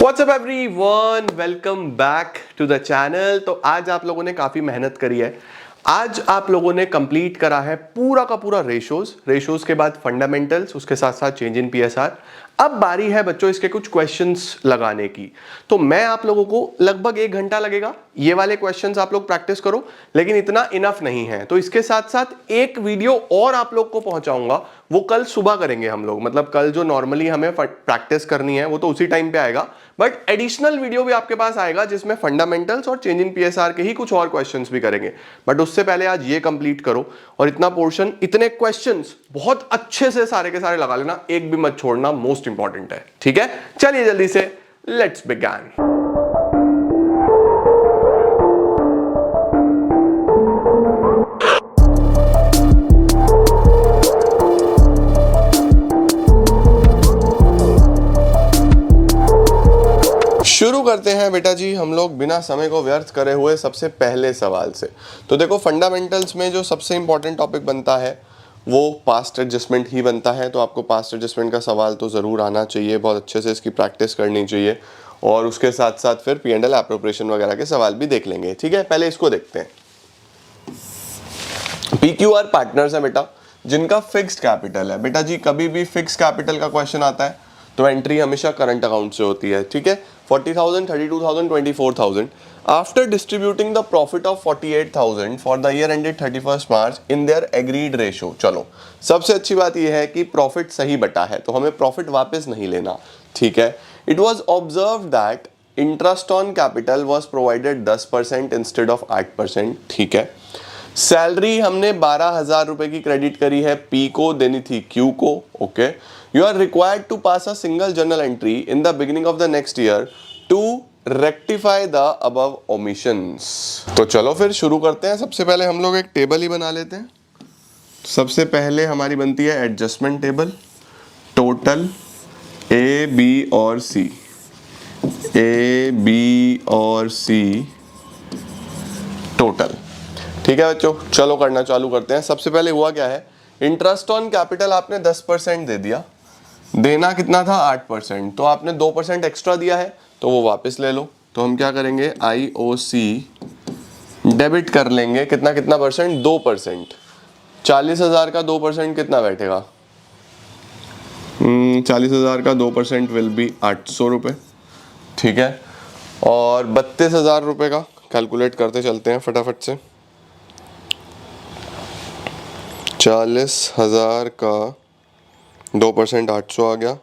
WhatsApp everyone, welcome back to the channel. तो आज आप लोगों ने काफ़ी मेहनत करी है। आज आप लोगों ने कंप्लीट करा है पूरा का पूरा रेशोज के बाद फंडामेंटल्स, उसके साथ साथ चेंज इन पीएसआर। अब बारी है बच्चों इसके कुछ क्वेश्चंस लगाने की। तो मैं आप लोगों को लगभग 1 घंटा लगेगा, ये वाले क्वेश्चंस आप लोग प्रैक्टिस करो, लेकिन इतना इनफ नहीं है। तो इसके साथ साथ एक वीडियो और आप लोग को पहुंचाऊंगा, वो कल सुबह करेंगे हम लोग। मतलब कल जो नॉर्मली हमें प्रैक्टिस करनी है वो तो उसी टाइम पे आएगा, बट एडिशनल वीडियो भी आपके पास आएगा जिसमें फंडामेंटल्स और चेंज इन पीएसआर के ही कुछ और क्वेश्चंस भी करेंगे। बट उससे पहले आज ये कंप्लीट करो और इतना पोर्शन, इतने क्वेश्चंस बहुत अच्छे से सारे के सारे लगा लेना, एक भी मत छोड़ना, मोस्ट इंपॉर्टेंट है। ठीक है, चलिए जल्दी से लेट्स बिगिन। शुरू करते हैं बेटा जी हम लोग बिना समय को व्यर्थ करे हुए सबसे पहले सवाल से। तो देखो, फंडामेंटल्स में जो सबसे इंपॉर्टेंट टॉपिक बनता है वो पास्ट एडजस्टमेंट ही बनता है। तो आपको पास्ट एडजस्टमेंट का सवाल तो ज़रूर आना चाहिए, बहुत अच्छे से इसकी प्रैक्टिस करनी चाहिए, और उसके साथ साथ फिर P&L एप्रोप्रिएशन वगैरह के सवाल भी देख लेंगे। ठीक है, पहले इसको देखते हैं। PQR पार्टनर्स है बेटा जिनका फिक्स्ड कैपिटल है। बेटा जी कभी भी फिक्स कैपिटल का क्वेश्चन आता है तो एंट्री हमेशा करंट अकाउंट से होती है। ठीक है, 40,000, 32,000, 24,000 after distributing the profit of 48,000 for the year ended 31 March in their agreed ratio. चलो, सबसे अच्छी बात यह है कि प्रॉफिट सही बटा है तो हमें प्रॉफिट वापस नहीं लेना। ठीक है, it was observe that interest on capital was provided 10% instead of 8%। ठीक है, सैलरी हमने 12,000 रुपए की क्रेडिट करी है, पी को देनी थी क्यू को। Okay, you are required to pass a single journal entry in the beginning of the next year to rectify the above omissions. तो चलो फिर शुरू करते हैं। सबसे पहले हम लोग एक टेबल ही बना लेते हैं। सबसे पहले हमारी बनती है adjustment table, total A B और सी, ए बी और सी टोटल। ठीक है बच्चों, चलो करना चालू करते हैं। सबसे पहले हुआ क्या है, इंटरेस्ट ऑन कैपिटल आपने 10% दे दिया, देना कितना था 8%, तो आपने 2% एक्स्ट्रा दिया है तो वो वापस ले लो। तो हम क्या करेंगे, IOC डेबिट कर लेंगे। कितना कितना परसेंट, 2%। 40,000 का 2% कितना बैठेगा, 40,000 का 2% विल बी 800 रुपये। ठीक है, और 32,000 रुपये का कैलकुलेट करते चलते हैं फटाफट से। 40,000 का 2% 800 आ गया,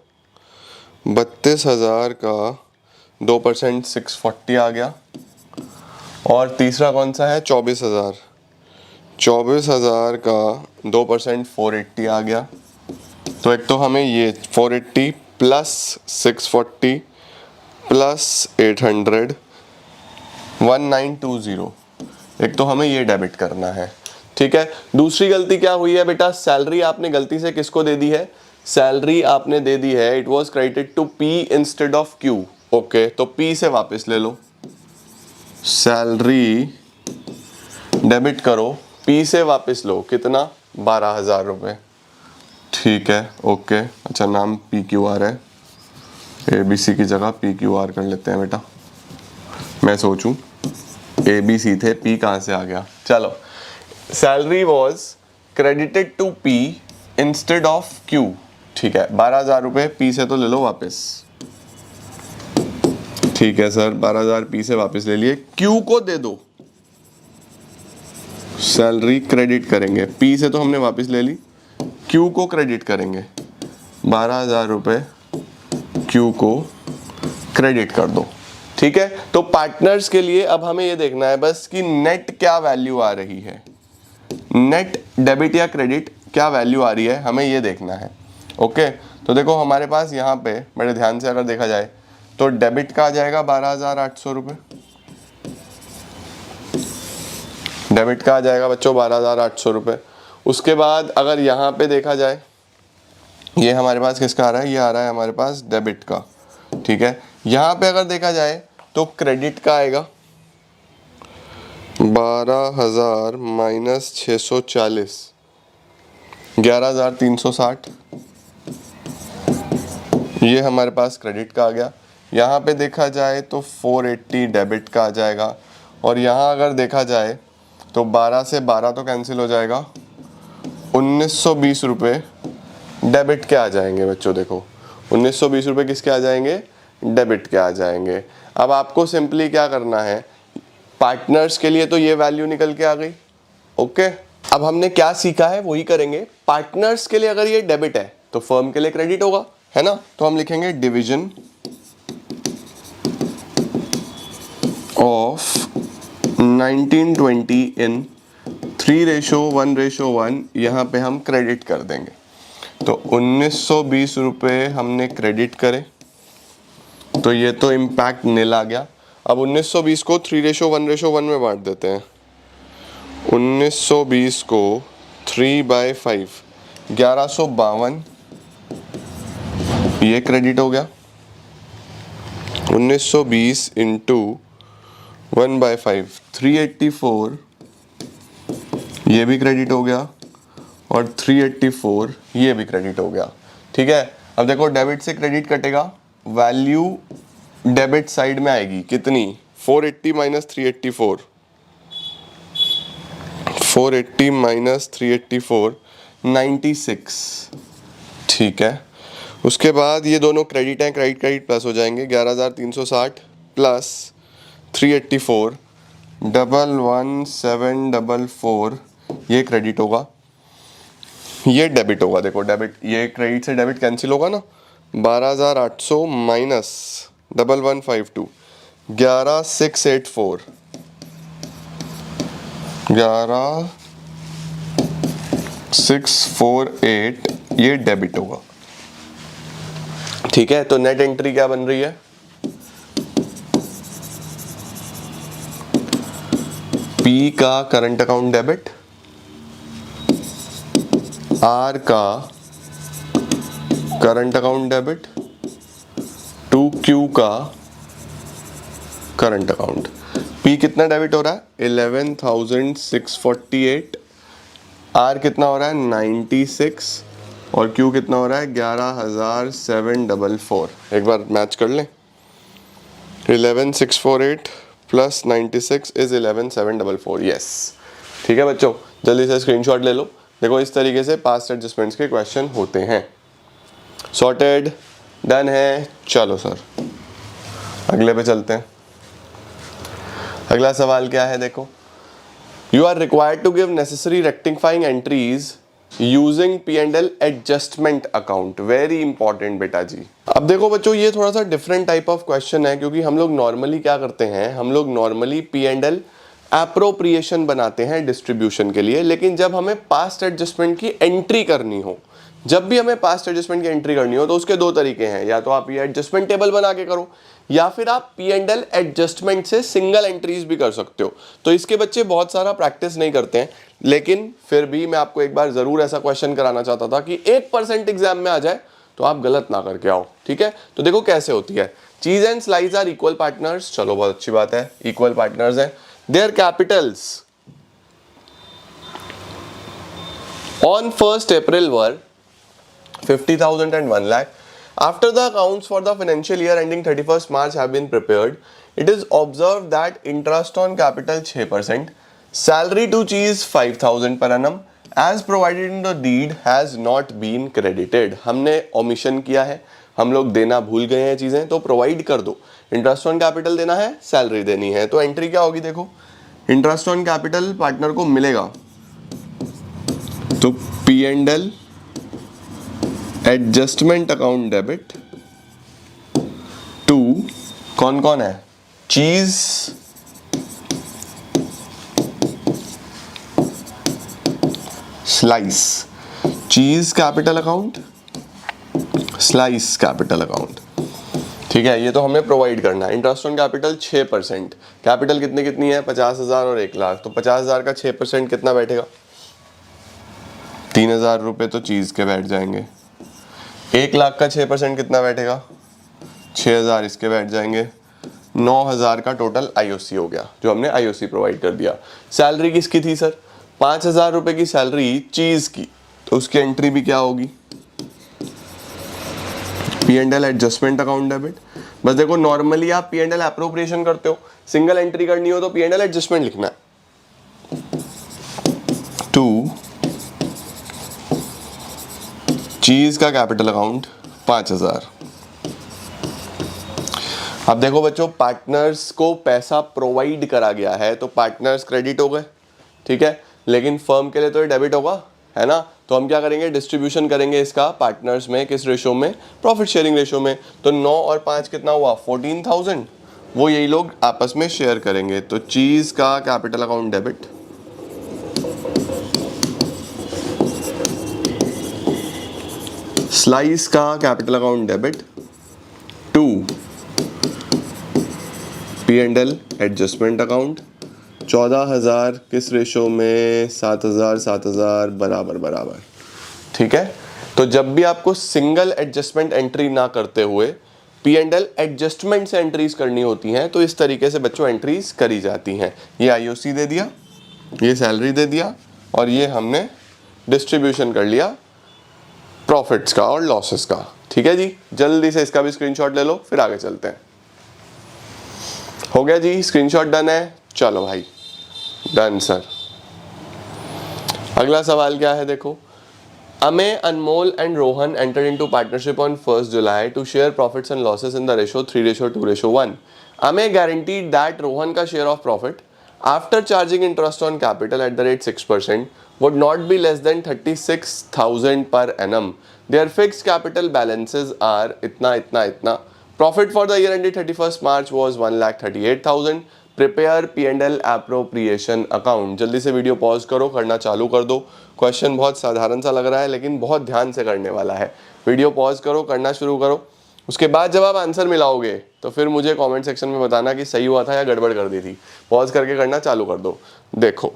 32,000 का 2% 640 आ गया, और तीसरा कौन सा है 24,000, 24,000 का 2% 480 आ गया। तो एक तो हमें ये 480 प्लस 640 प्लस 800 1920, एक तो हमें ये डेबिट करना है। ठीक है, दूसरी गलती क्या हुई है बेटा, सैलरी आपने गलती से किसको दे दी है, सैलरी आपने दे दी है, it was credited to P instead of Q. Okay, तो पी से वापस ले लो, सैलरी डेबिट करो, पी से वापस लो, कितना 12,000 रुपये। ठीक है, ओके, अच्छा नाम PQR है, ABC की जगह PQR कर लेते हैं बेटा। मैं सोचूं ABC थे, P कहाँ से आ गया। चलो, salary was credited to P instead of Q। ठीक है, 12,000 रुपये P से तो ले लो वापस। ठीक है सर, 12,000 P से वापस ले लिए, Q को दे दो, सैलरी क्रेडिट करेंगे, P से तो हमने वापस ले ली, Q को क्रेडिट करेंगे, 12,000 रुपये Q को क्रेडिट कर दो। ठीक है, तो पार्टनर्स के लिए अब हमें ये देखना है बस कि नेट क्या वैल्यू आ रही है, नेट डेबिट या क्रेडिट क्या वैल्यू आ रही है, हमें ये देखना है। ओके, तो देखो हमारे पास यहाँ पे बड़े ध्यान से अगर देखा जाए तो डेबिट का आ जाएगा 12,800 रुपये, डेबिट का आ जाएगा बच्चों 12,800 रुपये। उसके बाद अगर यहाँ पे देखा जाए, ये हमारे पास किसका आ रहा है, ये आ रहा है हमारे पास डेबिट का। ठीक है, यहाँ पे अगर देखा जाए तो क्रेडिट का आएगा 12,000 माइनस 640, 11,360, ये हमारे पास क्रेडिट का आ गया। यहाँ पे देखा जाए तो 480 डेबिट का आ जाएगा, और यहाँ अगर देखा जाए तो 12 से 12 तो कैंसिल हो जाएगा, 1920 रुपये डेबिट के आ जाएंगे बच्चों। देखो 1920 रुपये किसके आ जाएंगे, डेबिट के आ जाएंगे। अब आपको सिंपली क्या करना है, पार्टनर्स के लिए तो ये वैल्यू निकल के आ गई, ओके। अब हमने क्या सीखा है वही करेंगे। पार्टनर्स के लिए अगर ये डेबिट है तो फर्म के लिए क्रेडिट होगा, है ना। तो हम लिखेंगे डिवीजन ऑफ 1920 इन 3:1:1, यहाँ पे हम क्रेडिट कर देंगे। तो 1920 रुपये हमने क्रेडिट करे, तो ये तो इम्पैक्ट नील आ गया। अब 1920 को 3:1:1 में बांट देते हैं। 1920 को 3/5, 1152, ये क्रेडिट हो गया। 1920 इंटू 1/5, 384, ये भी क्रेडिट हो गया, और 384 ये भी क्रेडिट हो गया, ठीक है। अब देखो डेबिट से क्रेडिट कटेगा, वैल्यू डेबिट साइड में आएगी कितनी, 480 माइनस 384, 480 माइनस 384, 96, ठीक है। उसके बाद ये दोनों क्रेडिट हैं, क्रेडिट क्रेडिट प्लस हो जाएंगे, 11,360 प्लस 384, 11744, ये क्रेडिट होगा, ये डेबिट होगा। देखो डेबिट, ये क्रेडिट से डेबिट कैंसिल होगा ना, 12,800 माइनस 1152, 11,684, 11,648, ये डेबिट होगा, ठीक है। तो नेट एंट्री क्या बन रही है, पी का करंट अकाउंट डेबिट, आर का करंट अकाउंट डेबिट, 2Q का करंट अकाउंट। P कितना डेबिट हो रहा है, 11,648, R कितना हो रहा है 96, और Q कितना हो रहा है 11,744। एक बार मैच कर लें, 11,648 प्लस 96 इज 11,744, यस, ठीक है बच्चों। जल्दी से स्क्रीनशॉट ले लो। देखो इस तरीके से पास्ट एडजस्टमेंट्स के क्वेश्चन होते हैं। सॉर्टेड, डन है। चलो सर अगले पे चलते हैं। अगला सवाल क्या है, देखो, you are required to give necessary rectifying entries using P&L adjustment account. Very important बेटा जी। अब देखो बच्चों, ये थोड़ा सा डिफरेंट टाइप ऑफ क्वेश्चन है, क्योंकि हम लोग नॉर्मली क्या करते हैं, हम लोग नॉर्मली P&L एप्रोप्रिएशन बनाते हैं डिस्ट्रीब्यूशन के लिए। लेकिन जब हमें पास्ट एडजस्टमेंट की एंट्री करनी हो, जब भी हमें पास्ट एडजस्टमेंट की एंट्री करनी हो, तो उसके दो तरीके हैं, या तो आप ये एडजस्टमेंट टेबल बना के करो, या फिर आप P&L एडजस्टमेंट से सिंगल एंट्रीज भी कर सकते हो। तो इसके बच्चे बहुत सारा प्रैक्टिस नहीं करते हैं, लेकिन फिर भी मैं आपको एक बार जरूर ऐसा क्वेश्चन कराना चाहता था कि 1% एग्जाम में आ जाए तो आप गलत ना करके आओ, ठीक है। तो देखो कैसे होती है, cheese and slice are equal partners. चलो बहुत अच्छी बात है, इक्वल पार्टनर्स है। Their capitals on 1st April were 50,000 and 1 lakh. After the accounts for the financial year ending 31st March have been prepared, it is observed that interest on capital 6%, salary to cheese 5,000 per annum as provided in the deed has not been credited. हमने omission किया है, हम लोग देना भूल गए हैं चीजें, तो प्रोवाइड कर दो। इंटरेस्ट ऑन कैपिटल देना है, सैलरी देनी है, तो एंट्री क्या होगी, देखो इंटरेस्ट ऑन कैपिटल पार्टनर को मिलेगा, तो P&L adjustment account debit to कौन कौन है, चीज, स्लाइस, चीज capital account, slice capital account, ठीक है। ये तो हमें प्रोवाइड करना है। इंटरेस्ट ऑन कैपिटल 6%, कैपिटल कितनी है 50,000 और 1 लाख, तो 50,000 का 6% कितना बैठेगा, 3,000 रुपये तो चीज के बैठ जाएंगे। 1 लाख का 6% कितना बैठेगा, 6,000 इसके बैठ जाएंगे। 9,000 का टोटल IOC हो गया, जो हमने IOC प्रोवाइड कर दिया। सैलरी किसकी थी सर, 5,000 रुपये की सैलरी चीज की, तो उसकी एंट्री भी क्या होगी, P&L एडजस्टमेंट अकाउंट डेबिट। बस देखो नॉर्मली आप पी एंड एल एप्रोप्रिएशन करते हो, सिंगल एंट्री करनी हो तो पी एंड एल एडजस्टमेंट लिखना है। 2 चीज का कैपिटल अकाउंट 5000। अब देखो बच्चों, पार्टनर्स को पैसा प्रोवाइड करा गया है तो पार्टनर्स क्रेडिट हो गए, ठीक है, लेकिन फर्म के लिए तो ये डेबिट होगा, है ना। तो हम क्या करेंगे, डिस्ट्रीब्यूशन करेंगे इसका पार्टनर्स में, किस रेशो में, प्रॉफिट शेयरिंग रेशो में। तो 9 और 5 कितना हुआ, 14,000, वो यही लोग आपस में शेयर करेंगे। तो चीज का कैपिटल अकाउंट डेबिट, स्लाइस का capital account debit, 2 P and L adjustment account, 14,000 किस रेशो में, 7,000 7,000 बराबर बराबर, ठीक है। तो जब भी आपको सिंगल एडजस्टमेंट एंट्री ना करते हुए पी एंड एल एडजस्टमेंट से एंट्रीज करनी होती हैं तो इस तरीके से बच्चों एंट्रीज करी जाती हैं। ये आईओसी दे दिया, ये सैलरी दे दिया, और ये हमने डिस्ट्रीब्यूशन कर लिया प्रॉफिट्स का और लॉसेस का, ठीक है जी। जल्दी से इसका भी स्क्रीनशॉट ले लो, फिर आगे चलते हैं। हो गया जी, स्क्रीनशॉट डन है, चलो भाई डन सर। अगला सवाल क्या है, देखो, अमे, Anmol and Rohan entered into partnership on 1st July to share profits and losses in the ratio 3:2:1. Ame guaranteed that Rohan ka share of profit after charging interest on capital at the rate 6% would not be less than 36,000 per annum. Their fixed capital balances are itna itna itna. Profit for the year ended 31st March was 1,38,000. Prepare P and L appropriation account. जल्दी से video pause करो, करना चालू कर दो। Question बहुत साधारण सा लग रहा है लेकिन बहुत ध्यान से करने वाला है। वीडियो पॉज करो, करना शुरू करो। उसके बाद जब आप आंसर मिलाओगे तो फिर मुझे कमेंट सेक्शन में बताना कि सही हुआ था या गड़बड़ कर दी थी। पॉज करके करना चालू कर दो। देखो,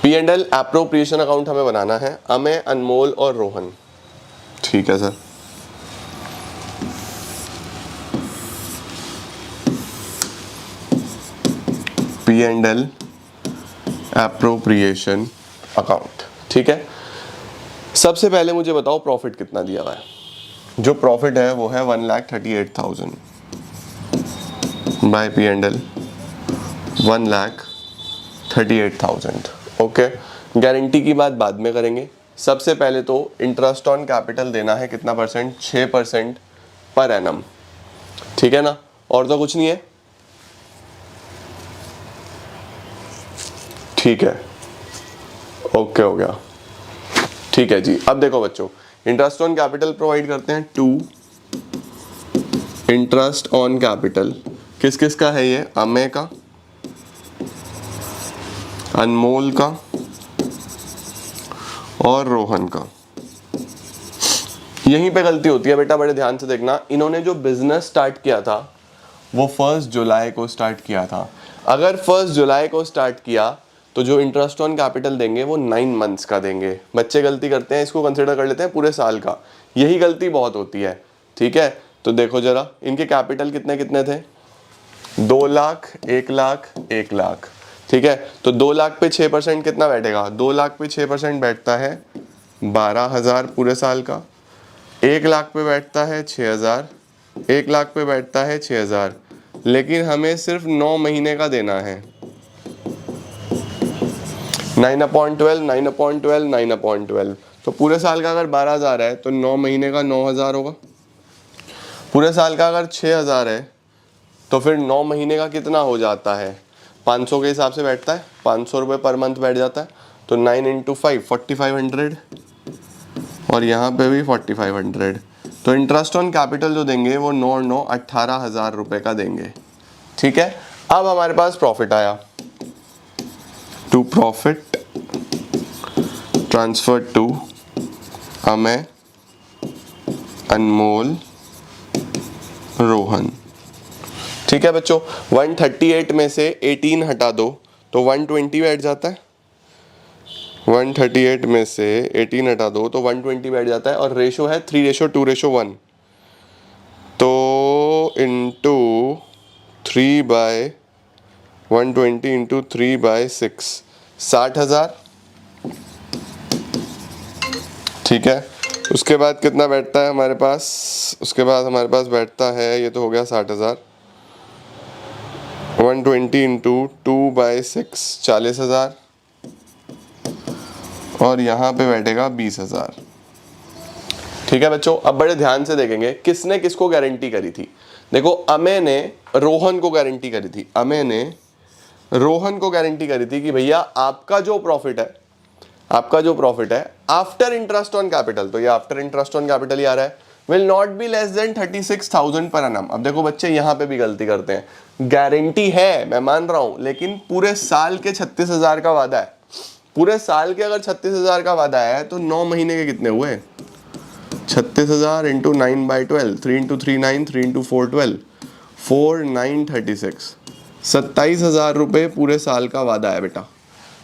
P and L appropriation account हमें बनाना है, अमे, अनमोल और रोहन, ठीक है sir. P and L appropriation account, ठीक है। सबसे पहले मुझे बताओ प्रॉफिट कितना दिया हुआ है। जो प्रॉफिट है वो है 1,38,000 by P and L, 1,38,000, okay. Guarantee की बात बाद में करेंगे। सबसे पहले तो इंटरेस्ट ऑन कैपिटल देना है कितना परसेंट, 6% पर एनम, ठीक है ना, और तो कुछ नहीं है, ठीक है, ओके हो गया, ठीक है जी। अब देखो बच्चों, इंटरेस्ट ऑन कैपिटल प्रोवाइड करते हैं 2 इंटरेस्ट ऑन कैपिटल, किस किस का है ये, अमे का, अनमोल का और रोहन का। यहीं पे गलती होती है बेटा, बड़े ध्यान से देखना। इन्होंने जो बिजनेस स्टार्ट किया था वो 1 जुलाई को स्टार्ट किया था। अगर 1 जुलाई को स्टार्ट किया तो जो इंटरेस्ट ऑन कैपिटल देंगे वो 9 मंथ्स का देंगे। बच्चे गलती करते हैं, इसको कंसिडर कर लेते हैं पूरे साल का, यही गलती बहुत होती है, ठीक है। तो देखो जरा, इनके कैपिटल कितने कितने थे, 2 लाख, 1 लाख, 1 लाख, ठीक है। तो 2 लाख पे 6% कितना बैठेगा, 2 लाख पे 6% बैठता है 12,000 पूरे साल का। 1 लाख पे बैठता है 6,000, 1 लाख पे बैठता है 6,000, लेकिन हमें सिर्फ 9 महीने का देना है। 9/12, 9/12, 9/12, तो पूरे साल का अगर 12,000 है तो 9 महीने का 9,000 होगा। पूरे साल का अगर 6,000 है तो फिर 9 महीने का कितना हो जाता है, 500 के हिसाब से बैठता है, 500 रुपये पर मंथ बैठ जाता है। तो 9 × 5 4,500, और यहाँ पे भी 4,500। तो इंटरेस्ट ऑन कैपिटल जो देंगे वो 9 और 9 18,000 रुपये का देंगे, ठीक है। अब हमारे पास प्रॉफिट आया, टू प्रॉफिट ट्रांसफर टू अमे, अनमोल, रोहन, ठीक है बच्चों। 138 में से 18 हटा दो तो 120 बैठ जाता है। 138 में से 18 हटा दो तो 120 बैठ जाता है, और रेशो है 3:2:1, तो इंटू 120 इंटू 3/6, 60,000, ठीक है। उसके बाद कितना बैठता है हमारे पास, उसके बाद हमारे पास बैठता है, ये तो हो गया 60,000, 120 इंटू 2/6 40,000, और यहाँ पे बैठेगा 20,000। ठीक है बच्चों, अब बड़े ध्यान से देखेंगे किसने किसको गारंटी करी थी। देखो अमेय ने रोहन को गारंटी करी थी, अमेय ने रोहन को गारंटी करी थी कि भैया आपका जो प्रॉफिट है, आपका जो प्रॉफिट है आफ्टर इंटरेस्ट ऑन कैपिटल, तो ये आफ्टर इंटरेस्ट ऑन कैपिटल ही आ रहा है, will not be less than 36,000 per annum. अब देखो बच्चे यहाँ पे भी गलती करते हैं, गारंटी है मैं मान रहा हूं, लेकिन पूरे साल के 36,000 का वादा है। पूरे साल के अगर 36,000 का वादा है तो 9 महीने के कितने हुए, 36,000 इंटू 9/12, 3 इंटू 3 9, 3 इंटू 4 12, 4 9 36, 27,000 रुपये पूरे साल का वादा है बेटा,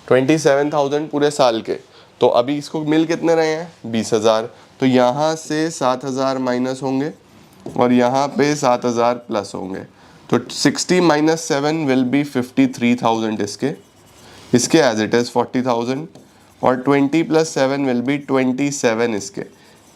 27,000 पूरे साल के। तो अभी इसको मिल कितने रहे हैं, 20,000, तो यहाँ से 7,000 माइनस होंगे और यहाँ पे 7,000 प्लस होंगे, तो 60 माइनस 7 विल बी 53,000 इसके एज इट इज़ 40,000, और 20 प्लस 7 विल बी 27 इसके।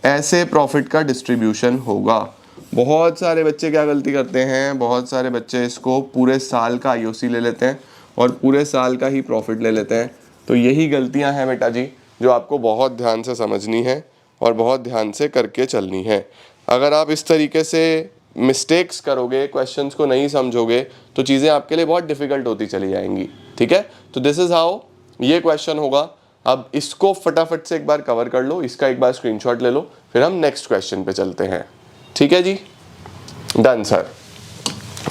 ऐसे प्रॉफिट का डिस्ट्रीब्यूशन होगा। बहुत सारे बच्चे क्या गलती करते हैं, बहुत सारे बच्चे इसको पूरे साल का आईओसी ले लेते हैं और पूरे साल का ही प्रॉफिट ले लेते हैं। तो यही गलतियां हैं बेटा जी जो आपको बहुत ध्यान से समझनी है और बहुत ध्यान से करके चलनी है। अगर आप इस तरीके से मिस्टेक्स करोगे, क्वेश्चंस को नहीं समझोगे, तो चीज़ें आपके लिए बहुत डिफ़िकल्ट होती चली जाएंगी। ठीक है, तो दिस इज़ हाउ ये क्वेश्चन होगा। अब इसको फटाफट से एक बार कवर कर लो, इसका एक बार स्क्रीनशॉट ले लो, फिर हम नेक्स्ट क्वेश्चन पे चलते हैं। ठीक है जी, डन सर।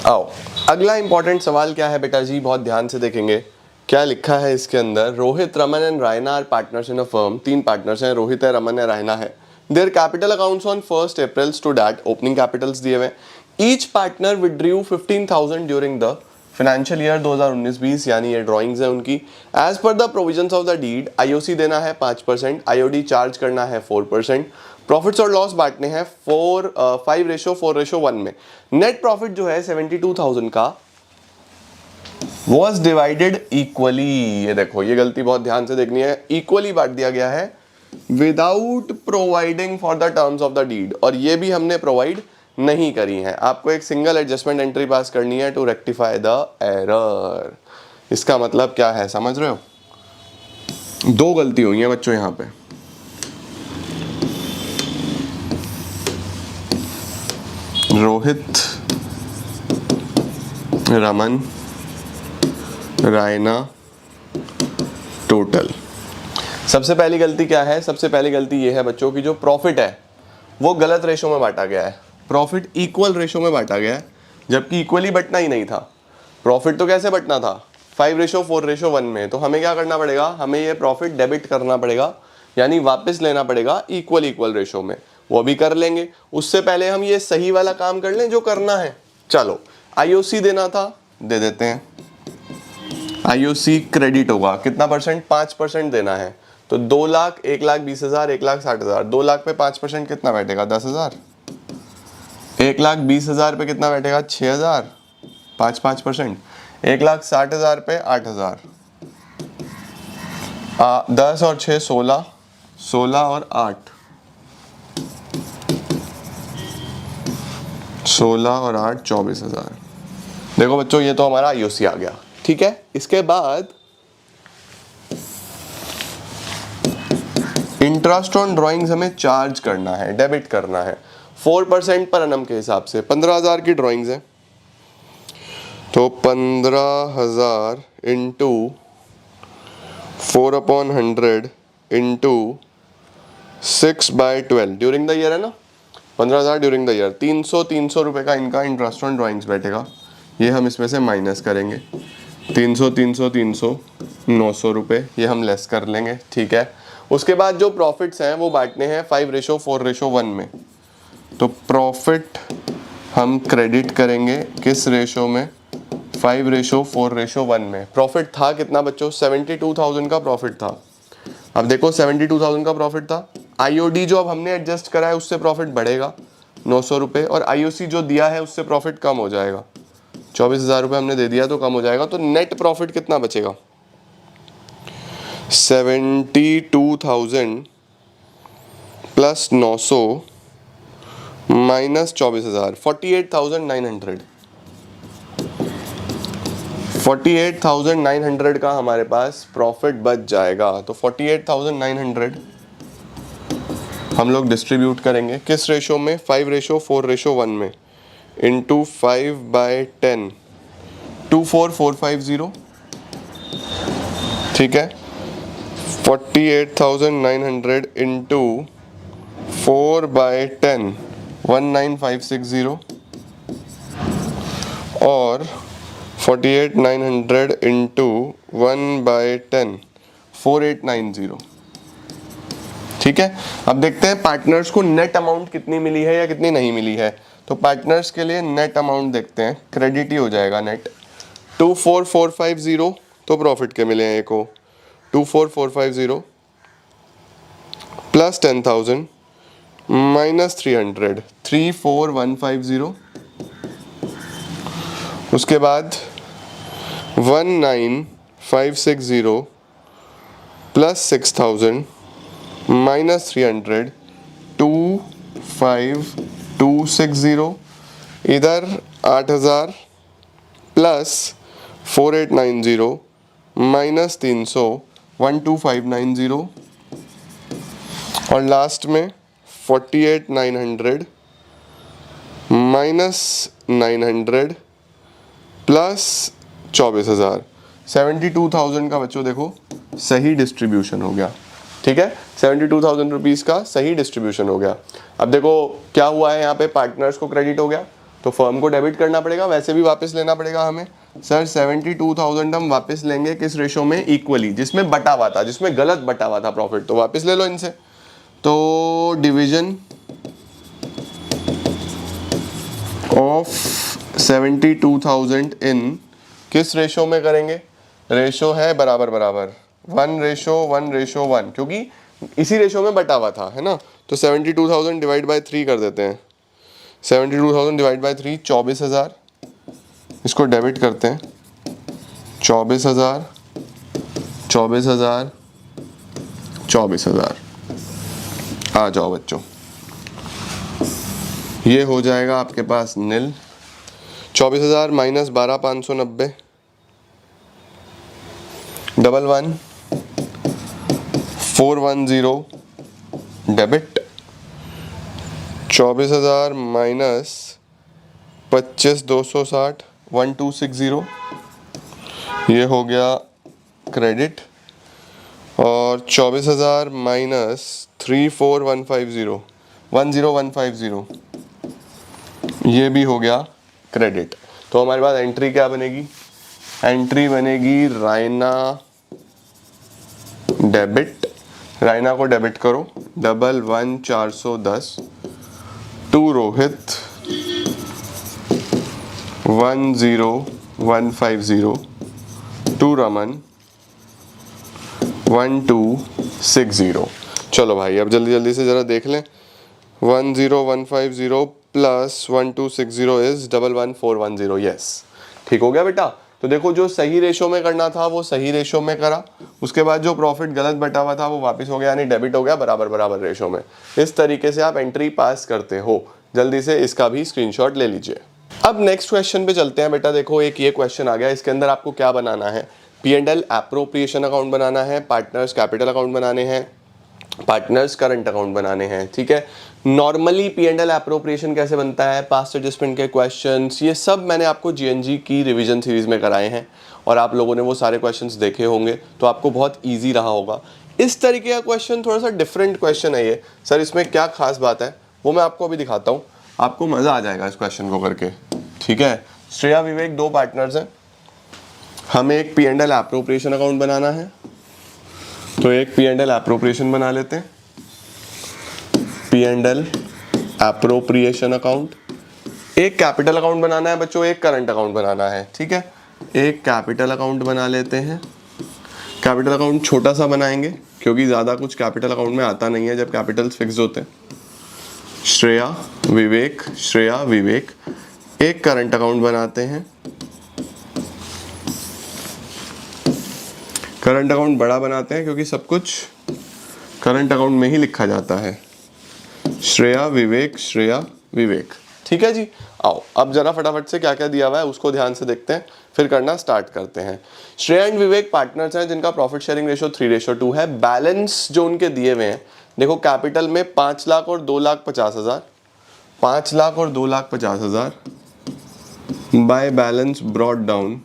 आओ अगला इंपॉर्टेंट सवाल क्या है बेटा जी, बहुत ध्यान से देखेंगे क्या लिखा है इसके अंदर। Rohit, Raman and Raina are partners in a firm. 3 partners हैं, रोहित है, रमन है, रायना है। Their capital accounts on 1 April stood at, opening capitals दिए हुए। Each partner withdrew 15,000 during the financial year 2019-20, यानी ये ड्राइंग्स है उनकी। As per the provisions of the deed, IOC देना है 5%, आईओडी चार्ज करना है 4%, प्रॉफिट्स और लॉस बांटने हैं 5:4:1 में। नेट प्रॉफिट जो है 72,000 का was divided equally, ये देखो ये गलती बहुत ध्यान से देखनी है, इक्वली बांट दिया गया है without providing for the terms of the deed, और ये भी हमने प्रोवाइड नहीं करी है। आपको एक सिंगल एडजस्टमेंट एंट्री पास करनी है टू रेक्टिफाई द एरर। इसका मतलब क्या है समझ रहे हो, 2 गलती हुई है बच्चों यहाँ पे। रोहित, रमन, रायना टोटल। सबसे पहली गलती क्या है, सबसे पहली गलती ये है बच्चों की जो प्रॉफिट है वो गलत रेशो में बांटा गया है। प्रॉफिट इक्वल रेशो में बांटा गया है, जबकि इक्वली बटना ही नहीं था। प्रॉफिट तो कैसे बटना था, 5:4:1 में। तो हमें क्या करना पड़ेगा, हमें ये प्रॉफिट डेबिट करना पड़ेगा, यानी वापस लेना पड़ेगा इक्वल रेशो में। वो भी कर लेंगे, उससे पहले हम ये सही वाला काम कर लें जो करना है। चलो आईओसी देना था, दे देते हैं। आईओसी क्रेडिट होगा, कितना परसेंट, 5% देना है। तो 2 लाख, 1,20,000, 1,60,000, 2 लाख पे 5% कितना बैठेगा, 10,000। 1,20,000 पे कितना बैठेगा, 6,000, 5%। 1,60,000 पे 8,000, 10 और 6 16, 16 और 8 16 और 8 24,000। देखो बच्चों ये तो हमारा आईओसी आ गया। ठीक है, इसके बाद इंटरेस्ट ऑन ड्राइंग्स हमें चार्ज करना है, डेबिट करना है 4% पर एनम के हिसाब से। 15,000 की ड्राइंग्स है, तो 15,000 into 4/100 into 6/12 during the year है ना, 15,000 ड्यूरिंग द ईयर। 300 रुपए का इनका इंटरेस्ट ऑन ड्राइंग्स बैठेगा, ये हम इसमें से माइनस करेंगे। 300 900 रुपये, ये हम लेस कर लेंगे। ठीक है, उसके बाद जो प्रॉफिट्स हैं वो बांटने हैं 5:4:1 में। तो प्रॉफिट हम क्रेडिट करेंगे किस रेशो में, 5:4:1 में। प्रॉफिट था कितना बच्चों, 72,000 का प्रॉफिट था। अब देखो 72,000 का प्रॉफिट था, आईओडी जो अब हमने एडजस्ट करा है उससे प्रॉफिट बढ़ेगा 900 रुपये, और आईओसी जो दिया है उससे प्रॉफिट कम हो जाएगा। 24,000 रुपये हमने दे दिया तो कम हो जाएगा। तो नेट प्रॉफिट कितना बचेगा, 72,000 प्लस 900 माइनस 24,000, 48,900। 48,900 का हमारे पास प्रॉफिट बच जाएगा। तो 48,900 हम लोग डिस्ट्रीब्यूट करेंगे किस रेशो में, 5:4:1 में, इंटू 5/10, 24,450। ठीक है, 48,900 इंटू 4/10, 19,560, और 48,900 इंटू 1/10, 4,890। ठीक है, अब देखते हैं पार्टनर्स को नेट अमाउंट कितनी मिली है या कितनी नहीं मिली है। तो पार्टनर्स के लिए नेट अमाउंट देखते हैं, क्रेडिट ही हो जाएगा नेट। 24,450 तो प्रॉफिट के मिले हैं, एक को 24,450 प्लस 10,000 माइनस 300, 34,150। उसके बाद 19,560 प्लस 6,000 माइनस 300, 25,260। इधर 8,000 प्लस 4,890 माइनस 300, 12,590। और लास्ट में 48,900 माइनस 900 प्लस 24,000, 72,000 का बच्चों देखो सही डिस्ट्रीब्यूशन हो गया। ठीक है, 72,000 रुपीज़ का सही डिस्ट्रीब्यूशन हो गया। अब देखो क्या हुआ है, यहाँ पे पार्टनर्स को क्रेडिट हो गया तो फर्म को डेबिट करना पड़ेगा, वैसे भी वापस लेना पड़ेगा हमें। सर 72,000 हम वापस लेंगे किस रेशो में, इक्वली, जिसमें बटा हुआ था, जिसमें गलत बटा हुआ था प्रॉफिट, तो वापस ले लो इनसे। तो डिवीजन ऑफ 72,000 इन किस रेशो में करेंगे, रेशो है बराबर बराबर 1:1:1, क्योंकि इसी रेशो में बटा हुआ था, है ना। तो 72,000 डिवाइड बाय 3 कर देते हैं। 72,000 डिवाइड बाय 3 24,000, इसको डेबिट करते हैं। 24,000 24,000 24,000, आ जाओ बच्चों, ये हो जाएगा आपके पास नील। 24,000 माइनस 12,590, 11,410 डेबिट। 24,000 माइनस 25,260, 1260, ये हो गया क्रेडिट। और 24,000 माइनस 34,150, 10150, ये भी हो गया क्रेडिट। तो हमारे पास एंट्री क्या बनेगी, एंट्री बनेगी रायना डेबिट। रायना को डेबिट करो, 11,410, टू रोहित 10150, टू रमन 1260। चलो भाई अब जल्दी जल्दी से ज़रा देख लें। 10150 प्लस 1260 इज 11,410। यस, ठीक हो गया बेटा। तो देखो जो सही रेशो में करना था वो सही रेशो में करा, उसके बाद जो प्रॉफिट गलत बटा हुआ था वो वापस हो गया, यानी डेबिट हो गया बराबर बराबर रेशो में। इस तरीके से आप एंट्री पास करते हो। जल्दी से इसका भी स्क्रीनशॉट ले लीजिए। अब नेक्स्ट क्वेश्चन पे चलते हैं बेटा। देखो एक ये क्वेश्चन आ गया, इसके अंदर आपको क्या बनाना है, P&L एप्रोप्रिएशन अकाउंट बनाना है, पार्टनर्स कैपिटल अकाउंट बनाने हैं, पार्टनर्स करंट अकाउंट बनाने हैं। ठीक है, नॉर्मली P&L एप्रोप्रिएशन कैसे बनता है, पास्ट एडजस्टमेंट के क्वेश्चंस, ये सब मैंने आपको GNG की रिवीजन सीरीज में कराए हैं और आप लोगों ने वो सारे क्वेश्चंस देखे होंगे, तो आपको बहुत ईजी रहा होगा। इस तरीके का क्वेश्चन थोड़ा सा डिफरेंट क्वेश्चन है ये। सर इसमें क्या खास बात है वो मैं आपको अभी दिखाता हूँ, आपको मज़ा आ जाएगा इस क्वेश्चन को करके। ठीक है, श्रेया विवेक दो पार्टनर्स हैं, हमें एक P&L एप्रोप्रिएशन अकाउंट बनाना है, तो एक P&L एप्रोप्रिएशन बना लेते हैं। P&L एप्रोप्रिएशन अकाउंट, एक कैपिटल अकाउंट बनाना है बच्चों, एक करंट अकाउंट बनाना है। ठीक है, एक कैपिटल अकाउंट बना लेते हैं। कैपिटल अकाउंट छोटा सा बनाएंगे क्योंकि ज़्यादा कुछ कैपिटल अकाउंट में आता नहीं है जब कैपिटल्स फिक्स होते हैं। श्रेया विवेक, श्रेया विवेक। एक करंट अकाउंट बनाते हैं, करंट अकाउंट बड़ा बनाते हैं क्योंकि सब कुछ करंट अकाउंट में ही लिखा जाता है। श्रेया विवेक, श्रेया विवेक। ठीक है जी। आओ अब जरा फटाफट से क्या क्या दिया हुआ है उसको ध्यान से देखते हैं, फिर करना स्टार्ट करते हैं। श्रेया एंड विवेक पार्टनर्स हैं जिनका प्रॉफिट शेयरिंग रेशियो 3:2 है। बैलेंस जो उनके दिए हुए हैं, देखो कैपिटल में 5 लाख और 2,50,000, 5 लाख और 2,50,000 by balance brought down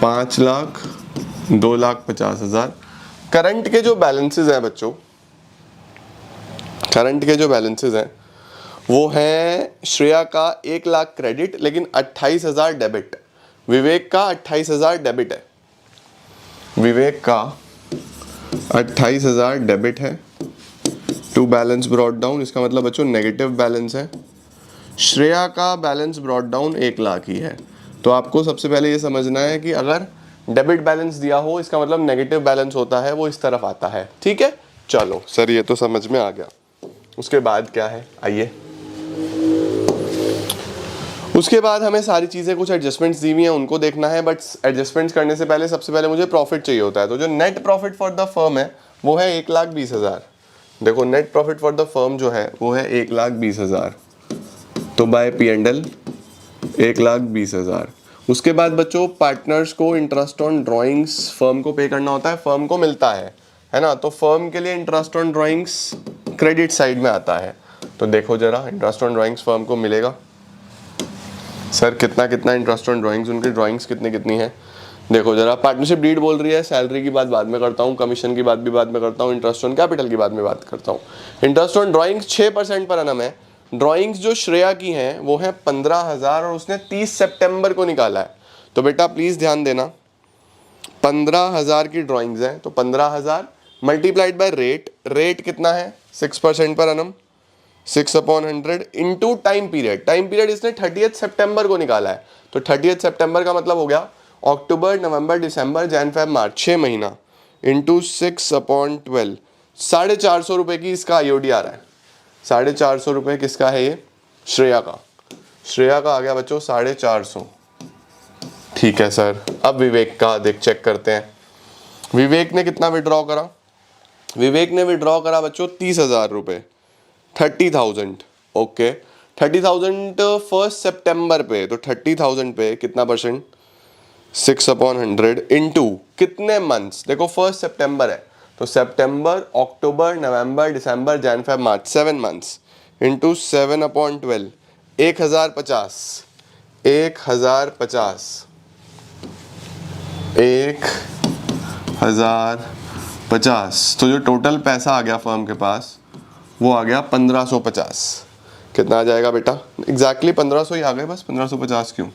5 lakh 2,50,000। Current के जो बैलेंसेस हैं बच्चों, करंट के जो बैलेंसेस हैं वो है श्रेया का 1 लाख क्रेडिट लेकिन 28,000 डेबिट, विवेक का 28,000 डेबिट है, विवेक का 28,000 डेबिट है। टू बैलेंस ब्रॉट डाउन, इसका मतलब बच्चों नेगेटिव बैलेंस है। श्रेया का बैलेंस ब्रॉट डाउन 1 लाख ही है। तो आपको सबसे पहले ये समझना है कि अगर डेबिट बैलेंस दिया हो इसका मतलब नेगेटिव बैलेंस होता है, वो इस तरफ आता है। ठीक है, चलो सर ये तो समझ में आ गया। उसके बाद क्या है, आइए उसके बाद हमें सारी चीज़ें कुछ एडजस्टमेंट्स दी हुई हैं उनको देखना है, बट एडजस्टमेंट्स करने से पहले सबसे पहले मुझे प्रॉफिट चाहिए होता है। तो जो net profit for the firm है वो है 1,20,000। देखो net profit for the firm जो है वो है 1,20,000, तो बाय P&L 1,20,000। उसके बाद बच्चों पार्टनर्स को इंटरेस्ट ऑन ड्राइंग्स फर्म को पे करना होता है, फर्म को मिलता है ना। तो फर्म के लिए interest on drawings credit side में आता है। तो देखो जरा इंटरेस्ट ऑन ड्राइंग्स फर्म को मिलेगा, सर कितना कितना इंटरेस्ट ऑन ड्राइंग्स, उनकी ड्राइंग्स कितनी कितनी है। देखो जरा पार्टनरशिप डीड बोल रही है, सैलरी की बात बाद में करता हूँ, कमीशन की बात भी बाद में करता हूँ, इंटरेस्ट ऑन कैपिटल की बाद में बात करता हूँ। इंटरेस्ट ऑन ड्राइंग्स 6% पर annum है। ड्राइंग्स जो श्रेया की हैं वो है 15,000 और उसने 30 सितंबर को निकाला है। तो बेटा प्लीज़ ध्यान देना, 15,000 की ड्राइंग्स हैं तो 15,000 मल्टीप्लाइड बाय रेट, रेट कितना है 6% पर annum, 6/100 into time period. Time period इसने 30 सितंबर को निकाला है, तो 30 सितंबर का मतलब हो गया अक्टूबर नवंबर दिसंबर जैन फेब मार्च, 6 महीना, इंटू 6/12, 450 रुपये की इसका IOD आ रहा है। 450 रुपये किसका है ये, श्रेया का, श्रेया का आ गया बच्चों 450। ठीक है सर, अब विवेक का देख चेक करते हैं। विवेक ने कितना विड्रॉ करा, विवेक ने विड्रॉ करा बच्चों 30,000 रुपये, 30,000। ओके 30,000 1 सितंबर पे, तो 30,000 पे कितना परसेंट, 6/100 इंटू कितने मंथ्स, देखो 1 सितंबर है तो सितंबर अक्टूबर नवंबर दिसंबर Jan Feb March 7 months, into 7/12, 1,050, 1,050, 1,050। तो जो टोटल पैसा आ गया फर्म के पास वो आ गया 1,550। कितना आ जाएगा बेटा, एग्जैक्टली 1,500 ही आ गए, बस 1,550 क्यों,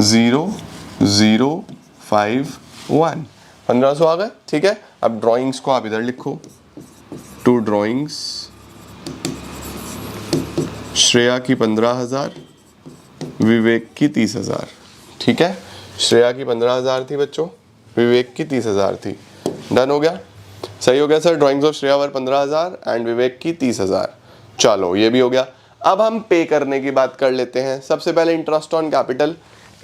0,051, 1,500 आ गए। ठीक है, अब ड्राइंग्स को आप इधर लिखो, टू ड्राइंग्स, श्रेया की 15,000, विवेक की 30,000। ठीक है, श्रेया की 15,000 थी बच्चों, विवेक की 30,000 थी। डन हो गया, सही हो गया sir. Drawings of Shreya were 15,000 and Vivek की 30,000। चलो ये भी हो गया। अब हम पे करने की बात कर लेते हैं। सबसे पहले इंटरेस्ट ऑन कैपिटल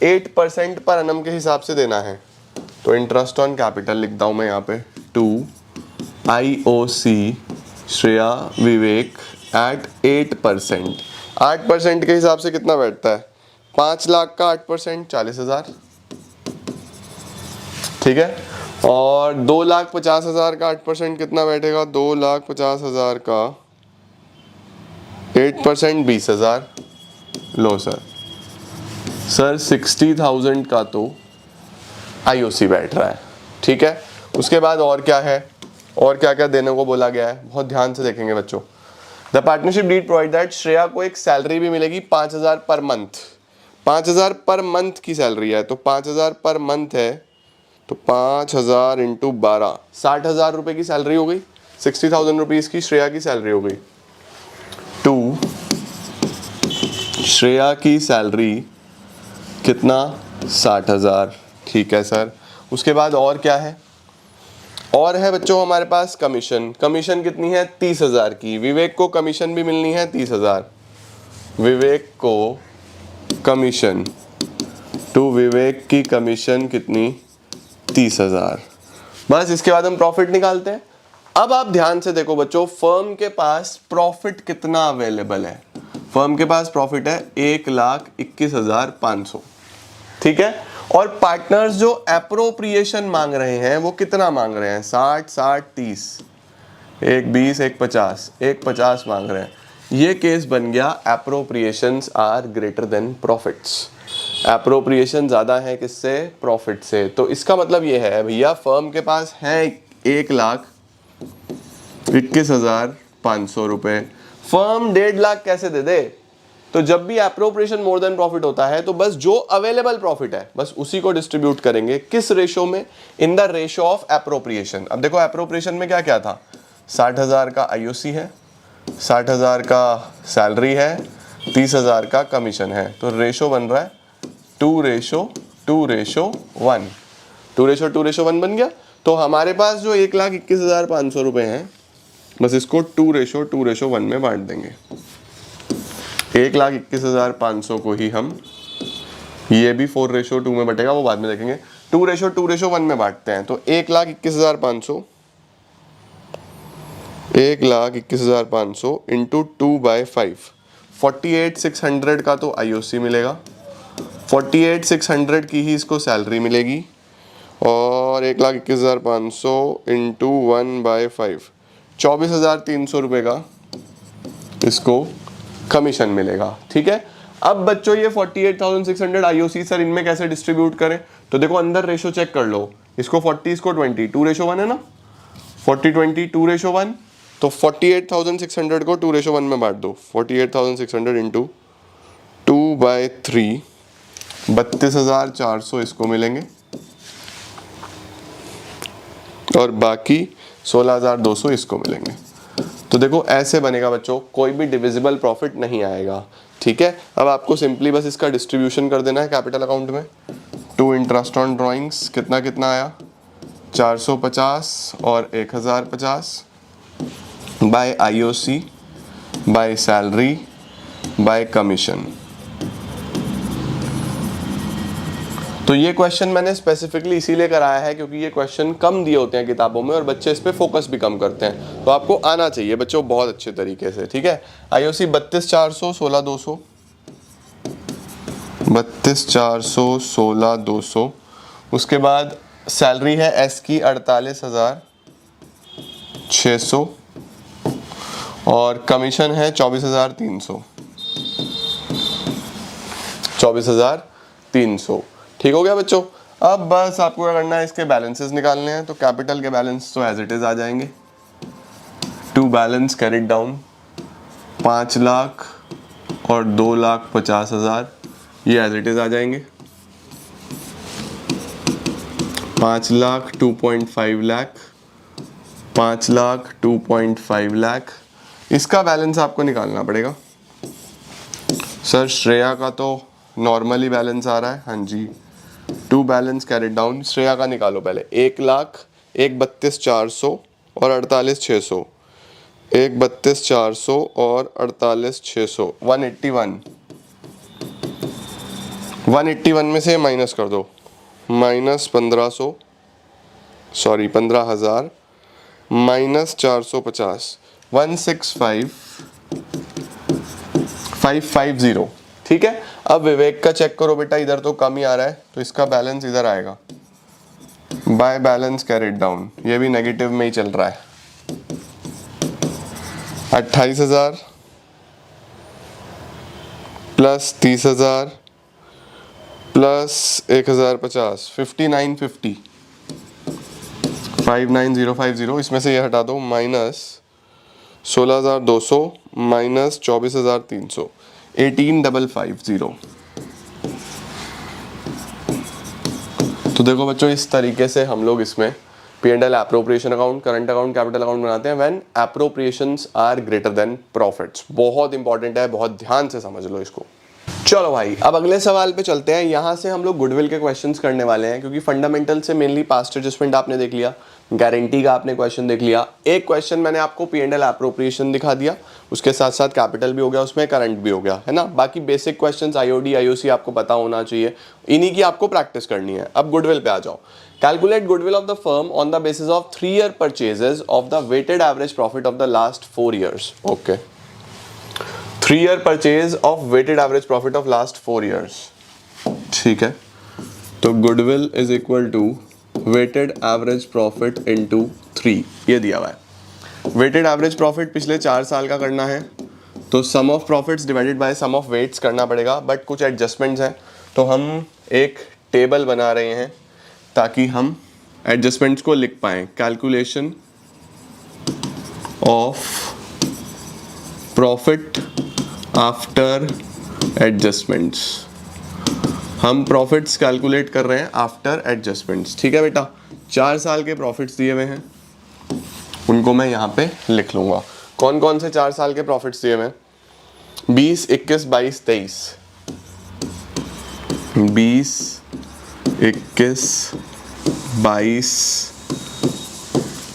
8% पर annum के हिसाब से देना है, तो इंटरेस्ट ऑन कैपिटल लिखता हूँ मैं यहाँ पे, to IOC Shreya Vivek at 8%। 8% के हिसाब से कितना बैठता है, 5 लाख का 8% 40,000। ठीक है, और 2,50,000 का 8% कितना बैठेगा, 2,50,000 का 8% 20,000। लो सर, सर 60,000 का तो IOC बैठ रहा है। ठीक है, उसके बाद और क्या है, और क्या क्या देने को बोला गया है, बहुत ध्यान से देखेंगे बच्चों। The partnership deed provide that Shreya को एक सैलरी भी मिलेगी 5,000 पर मंथ, 5,000 पर मंथ की सैलरी है, तो 5,000 पर मंथ है तो 5,000 इंटू 12, 60,000 रुपये की सैलरी हो गई, 60,000 रुपीज़ की श्रेया की सैलरी हो गई। टू श्रेया की सैलरी कितना, 60,000। ठीक है सर, उसके बाद और क्या है, और है बच्चों हमारे पास कमीशन। कमीशन कितनी है, 30,000 की। विवेक को कमीशन भी मिलनी है 30,000, विवेक को कमीशन, टू विवेक की कमीशन कितनी, 30,000। बस इसके बाद हम प्रॉफिट निकालते हैं। अब आप ध्यान से देखो बच्चों, फर्म के पास प्रॉफिट कितना अवेलेबल है। फर्म के पास प्रॉफिट है 1,21,500, ठीक है। और पार्टनर्स जो एप्रोप्रिएशन मांग रहे हैं वो कितना मांग रहे हैं, 60-60-30, एक 20 एक 50, एक 50 मांग रहे हैं। ये केस बन गया appropriations are greater than profits. Appropriation ज्यादा है किससे, प्रॉफिट से। तो इसका मतलब ये है भैया फर्म के पास है 1,21,500 रुपए, फर्म 1.5 लाख कैसे दे दे। तो जब भी एप्रोप्रिएशन मोर देन प्रॉफिट होता है तो बस जो अवेलेबल प्रॉफिट है बस उसी को डिस्ट्रीब्यूट करेंगे। किस रेशो में, इन द रेशो ऑफ एप्रोप्रिएशन। अब देखो एप्रोप्रिएशन में क्या क्या था, 60,000 का आईओसी है, 60,000 का सैलरी है, 30,000 का कमीशन है। तो रेशो बन रहा है 2:1, 2:1 बन गया। तो हमारे पास जो 1,21,500 रुपए हैं बस इसको 2:1 में बांट देंगे। 1,21,500 को ही हम, ये भी 4:2 में बटेगा, वो बाद में देखेंगे, 2:1 में बांटते हैं। तो 1,21,500 इंटू 2/5, 48,600 का तो आईओसी मिलेगा, 48,600 की ही इसको सैलरी मिलेगी, और 1,21,500 इंटू 1/5, 24,300 रुपये का इसको कमीशन मिलेगा, ठीक है। अब बच्चों ये 48,600 आईओसी सर इनमें कैसे डिस्ट्रीब्यूट करें, तो देखो अंदर रेशो चेक कर लो, इसको 40 इसको 20, 2:1 है ना, 40-20 2:1, तो 48,600 को 2:1 में बांट दो, 48,600 इंटू 2/3, 32,400 इसको मिलेंगे, और बाकी 16,200 इसको मिलेंगे। तो देखो ऐसे बनेगा बच्चों, कोई भी डिविजिबल प्रॉफिट नहीं आएगा, ठीक है। अब आपको सिंपली बस इसका डिस्ट्रीब्यूशन कर देना है कैपिटल अकाउंट में। टू इंटरेस्ट ऑन ड्राइंग्स कितना कितना आया, 450 और 1,050, by IOC, by salary, by commission. तो ये क्वेश्चन मैंने स्पेसिफिकली इसीलिए कराया है क्योंकि ये क्वेश्चन कम दिए होते हैं किताबों में और बच्चे इस पे फोकस भी कम करते हैं, तो आपको आना चाहिए बच्चों बहुत अच्छे तरीके से, ठीक है। आईओसी 32,400, 16,200, 32,400, 16,200। उसके बाद सैलरी है एस की 48,600, और कमीशन है 24,300, 24,300, ठीक हो गया बच्चों। अब बस आपको क्या करना है, इसके बैलेंसेस निकालने हैं। तो कैपिटल के बैलेंस तो एज इट इज आ जाएंगे, to balance carried down, 5 lakh और 2,50,000, ये एज इट इज आ जाएंगे। 5 लाख 2.5 लाख, 5 लाख 2.5 लाख, इसका बैलेंस आपको निकालना पड़ेगा। सर श्रेया का तो नॉर्मली बैलेंस आ रहा है, हाँ जी। To balance carried down, Shreya का निकालो पहले। 1 लाख, 1,32,400 और 48,600, 1,32,400 और 48,600, 181 में से माइनस कर दो, माइनस 1,500, सॉरी 15,000, माइनस 450, 165,550, ठीक है। अब विवेक का चेक करो बेटा, इधर तो कम ही आ रहा है तो इसका बैलेंस इधर आएगा, बाय बैलेंस कैरिड डाउन, ये भी नेगेटिव में ही चल रहा है। 28,000 प्लस 30,000 प्लस 1,050, 5950, 59050, इसमें से ये हटा दो, माइनस 16,200 माइनस 24,300, 18,550। तो देखो बच्चों इस तरीके से हम लोग इसमें P&L appropriation account, current account, capital account बनाते हैं when appropriations are greater than profits. बहुत इंपॉर्टेंट है, बहुत ध्यान से समझ लो इसको। चलो भाई अब अगले सवाल पे चलते हैं। यहाँ से हम लोग गुडविल के क्वेश्चंस करने वाले हैं क्योंकि फंडामेंटल से मेनली पास्ट एडजस्टमेंट आपने देख लिया, गारंटी का आपने क्वेश्चन देख लिया, एक क्वेश्चन मैंने आपको P&L एप्रोप्रिएशन दिखा दिया, उसके साथ साथ कैपिटल भी हो गया, उसमें करंट भी हो गया, है ना। बाकी बेसिक क्वेश्चंस आईओडी आईओसी आपको पता होना चाहिए, इन्हीं की आपको प्रैक्टिस करनी है। अब गुडविल पे आ जाओ। Calculate goodwill of the firm on the basis of 3 year purchases of the weighted average profit of the last 4 years. Okay, 3 year purchase of weighted average profit of last 4 years. ठीक है, तो goodwill is equal to weighted average profit into 3, ये दिया हुआ है. Weighted average profit पिछले 4 साल का करना है, तो sum of profits divided by sum of weights करना पड़ेगा. बट कुछ एडजस्टमेंट्स हैं, तो हम एक टेबल बना रहे हैं ताकि हम एडजस्टमेंट्स को लिख पाएं. Calculation of profit after adjustments. हम प्रॉफिट्स कैलकुलेट कर रहे हैं आफ्टर एडजस्टमेंट्स. ठीक है बेटा, 4 साल के प्रॉफिट्स दिए हुए हैं, उनको मैं यहाँ पे लिख लूँगा. कौन कौन से 4 साल के प्रॉफिट्स दिए हैं? 20, 21, 22, 23. 20, 21, 22,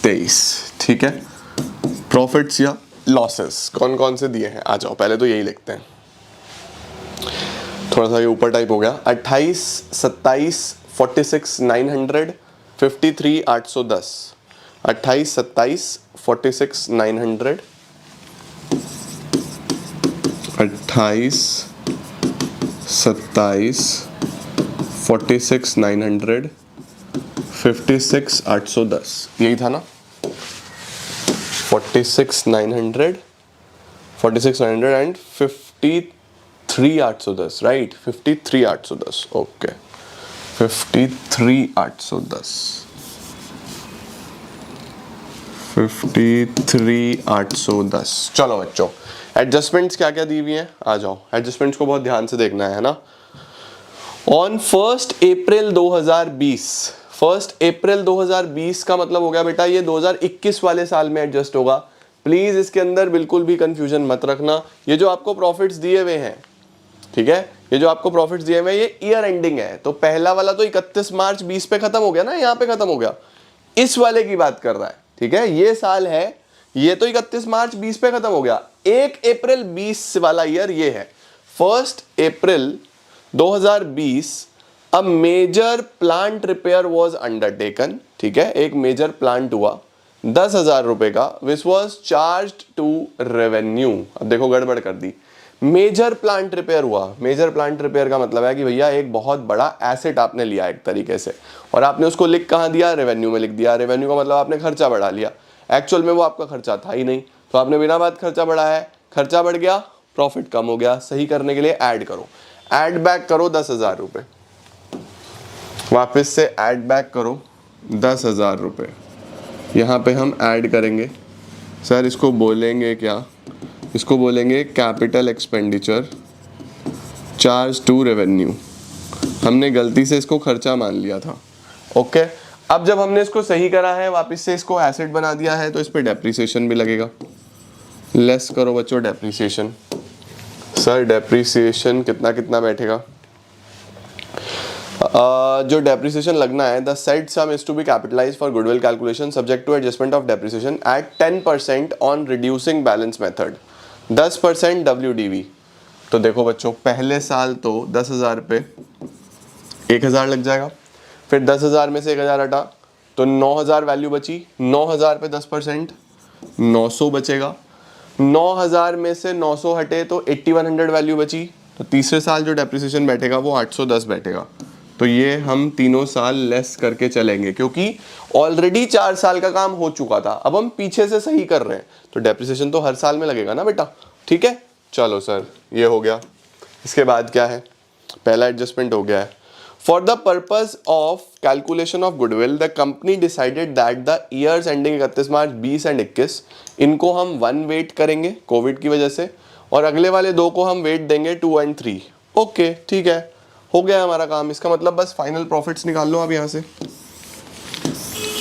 23. ठीक है, प्रॉफिट्स या लॉसेस कौन कौन से दिए हैं? आ जाओ, पहले तो यही लिखते हैं. थोड़ा सा ये ऊपर टाइप हो गया. 28, 27, 46, 900, 53, 810. 28, 27, 46, 900. 28, 27, 46, 900, 56, 810. यही था ना? 46, 900, 46, 900 एंड 53, 810. राइट, 53, 810. ओके, 53, 810. 53, 810. चलो बच्चों, एडजस्टमेंट्स क्या क्या दी हुई हैं? आ जाओ, एडजस्टमेंट्स को बहुत ध्यान से देखना है ना. On 1 April 2020. 1 अप्रैल 2020 का मतलब हो गया बेटा ये 2021 वाले साल में एडजस्ट होगा. प्लीज इसके अंदर बिल्कुल भी कंफ्यूजन मत रखना. ये जो आपको प्रॉफिट्स दिए हुए हैं, ठीक है, ये जो आपको प्रॉफिट्स दिए हुए हैं ये ईयर एंडिंग है. तो पहला वाला तो 31 मार्च 20 पे खत्म हो गया ना, यहाँ पे खत्म हो गया. इस वाले की बात कर रहा है. ठीक है, ये साल है, ये तो 31 मार्च 20 पे खत्म हो गया. 1 अप्रैल 20 वाला ईयर ये है. 1 April 2020 a major plant repair was undertaken. ठीक है, एक मेजर प्लांट हुआ 10,000 रुपए का, which was charge to revenue. अब देखो गड़बड़ कर दी. मेजर प्लांट रिपेयर हुआ. मेजर प्लांट रिपेयर का मतलब है कि भैया एक बहुत बड़ा एसेट आपने लिया एक तरीके से, और आपने उसको लिख कहाँ दिया? रेवेन्यू में लिख दिया. रेवेन्यू का मतलब आपने खर्चा बढ़ा लिया. एक्चुअल में वो आपका खर्चा था ही नहीं, तो आपने बिना बात खर्चा बढ़ाया है. खर्चा बढ़ गया, प्रॉफिट कम हो गया. सही करने के लिए ऐड करो, ऐड बैक करो 10,000 रुपये. वापस से ऐड बैक करो 10,000 रुपये. यहाँ पे हम ऐड करेंगे. सर इसको बोलेंगे क्या? इसको बोलेंगे capital expenditure charge to revenue. हमने गलती से इसको खर्चा मान लिया था. ओके, अब जब हमने इसको सही करा है, वापस से इसको एसेट बना दिया है, तो इस पर डेप्रिसिएशन भी लगेगा. लेस करो बच्चों डेप्रिसिएशन. सर डेप्रिसिएशन कितना कितना बैठेगा? जो डेप्रिसिएशन लगना है, the said sum is to be capitalized for goodwill calculation subject to adjustment of depreciation at 10% on reducing balance method. 10% WDV. तो देखो बच्चों, पहले साल तो 10,000 पे 1,000 लग जाएगा, फिर 10,000 में से 1,000 हटा तो 9,000 वैल्यू बची. 9,000 पे 10% 900 बचेगा. 9,000 में से 900 हटे तो 8,100 वैल्यू बची. तो तीसरे साल जो डेप्रिसिएशन बैठेगा वो 810 बैठेगा. तो ये हम तीनों साल लेस करके चलेंगे, क्योंकि ऑलरेडी 4 साल का काम हो चुका था. अब हम पीछे से सही कर रहे हैं, तो डेप्रिसिएशन तो हर साल में लगेगा ना बेटा. ठीक है, चलो सर ये हो गया. इसके बाद क्या है? पहला एडजस्टमेंट हो गया है. For the purpose of calculation of goodwill the company decided that the years ending 31 March 20 and 21 इनको हम 1 वेट करेंगे कोविड की वजह से, और अगले वाले 2 को हम वेट देंगे 2 एंड 3. ओके ठीक है, हो गया हमारा काम. इसका मतलब बस फाइनल प्रॉफिट्स निकाल लो आप यहाँ से.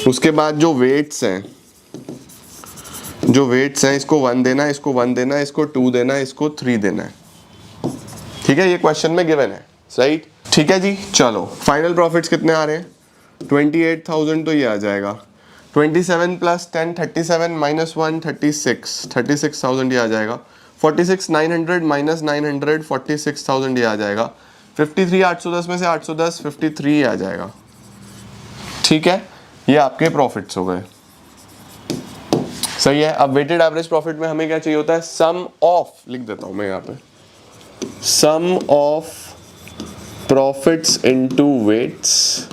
उसके बाद जो वेट्स हैं, इसको 1 देना है, इसको 1 देना है, इसको 2 देना है, इसको 3 देना है. ठीक है, ये क्वेश्चन में गिवन है. राइट, ठीक है जी. चलो फाइनल प्रॉफिट्स कितने आ रहे हैं? 28,000. तो ये आ जाएगा 27 + 10 37 - 1 36. 36,000 ये आ जाएगा. 46,900 - 900 46,000 ये आ जाएगा. 53,810 में से 810 53 आ जाएगा. ठीक है, ये आपके प्रॉफिट्स हो गए। सही है। अब वेटेड एवरेज प्रॉफिट में हमें क्या चाहिए होता है, सम ऑफ, लिख देता हूं मैं यहाँ पे, sum of profits into weights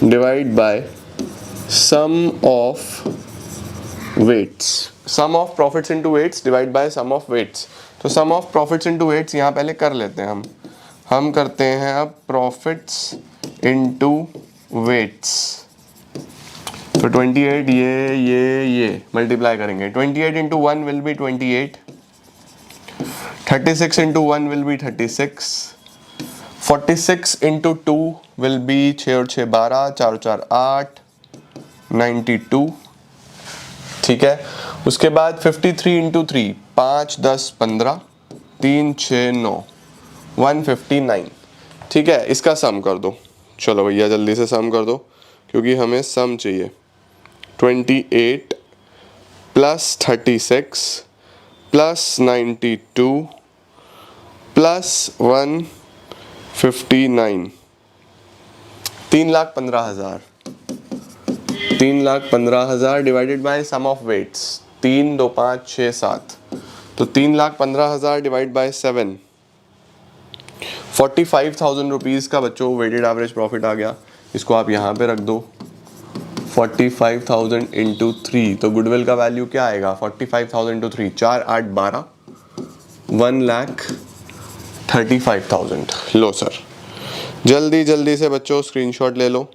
divide by sum of weights, sum of profits into weights divide by sum of weights. तो sum of profits into weights यहाँ पहले कर लेते हैं हम करते हैं अब प्रॉफिट्स इनटू वेट्स। तो 28 ये मल्टीप्लाई करेंगे, 28 into 1 will be 28, 36 into 1 will be 36, 46 into 2 will be 6 और 6 12, 4 और 4 8, 92। ठीक है, उसके बाद 53 इंटू 3 5 10 15, 3 6 9, 159। ठीक है, इसका सम कर दो। चलो भैया जल्दी से सम कर दो क्योंकि हमें सम चाहिए। 28 plus 36 plus 92 plus 159, 3,15,000, 3,15,000 divided by sum of weights, 3 2 5 6 7, तो 3,15,000 डिवाइड बाय 7, 45,000 रुपीज़ का बच्चों वेटेड एवरेज प्रॉफिट आ गया। इसको आप यहाँ पे रख दो, 45,000 इंटू 3, तो गुडविल का वैल्यू क्या आएगा, 45,000 इंटू 3, 4 8 12, 1,35,000। लो सर, जल्दी जल्दी से बच्चों स्क्रीनशॉट ले लो,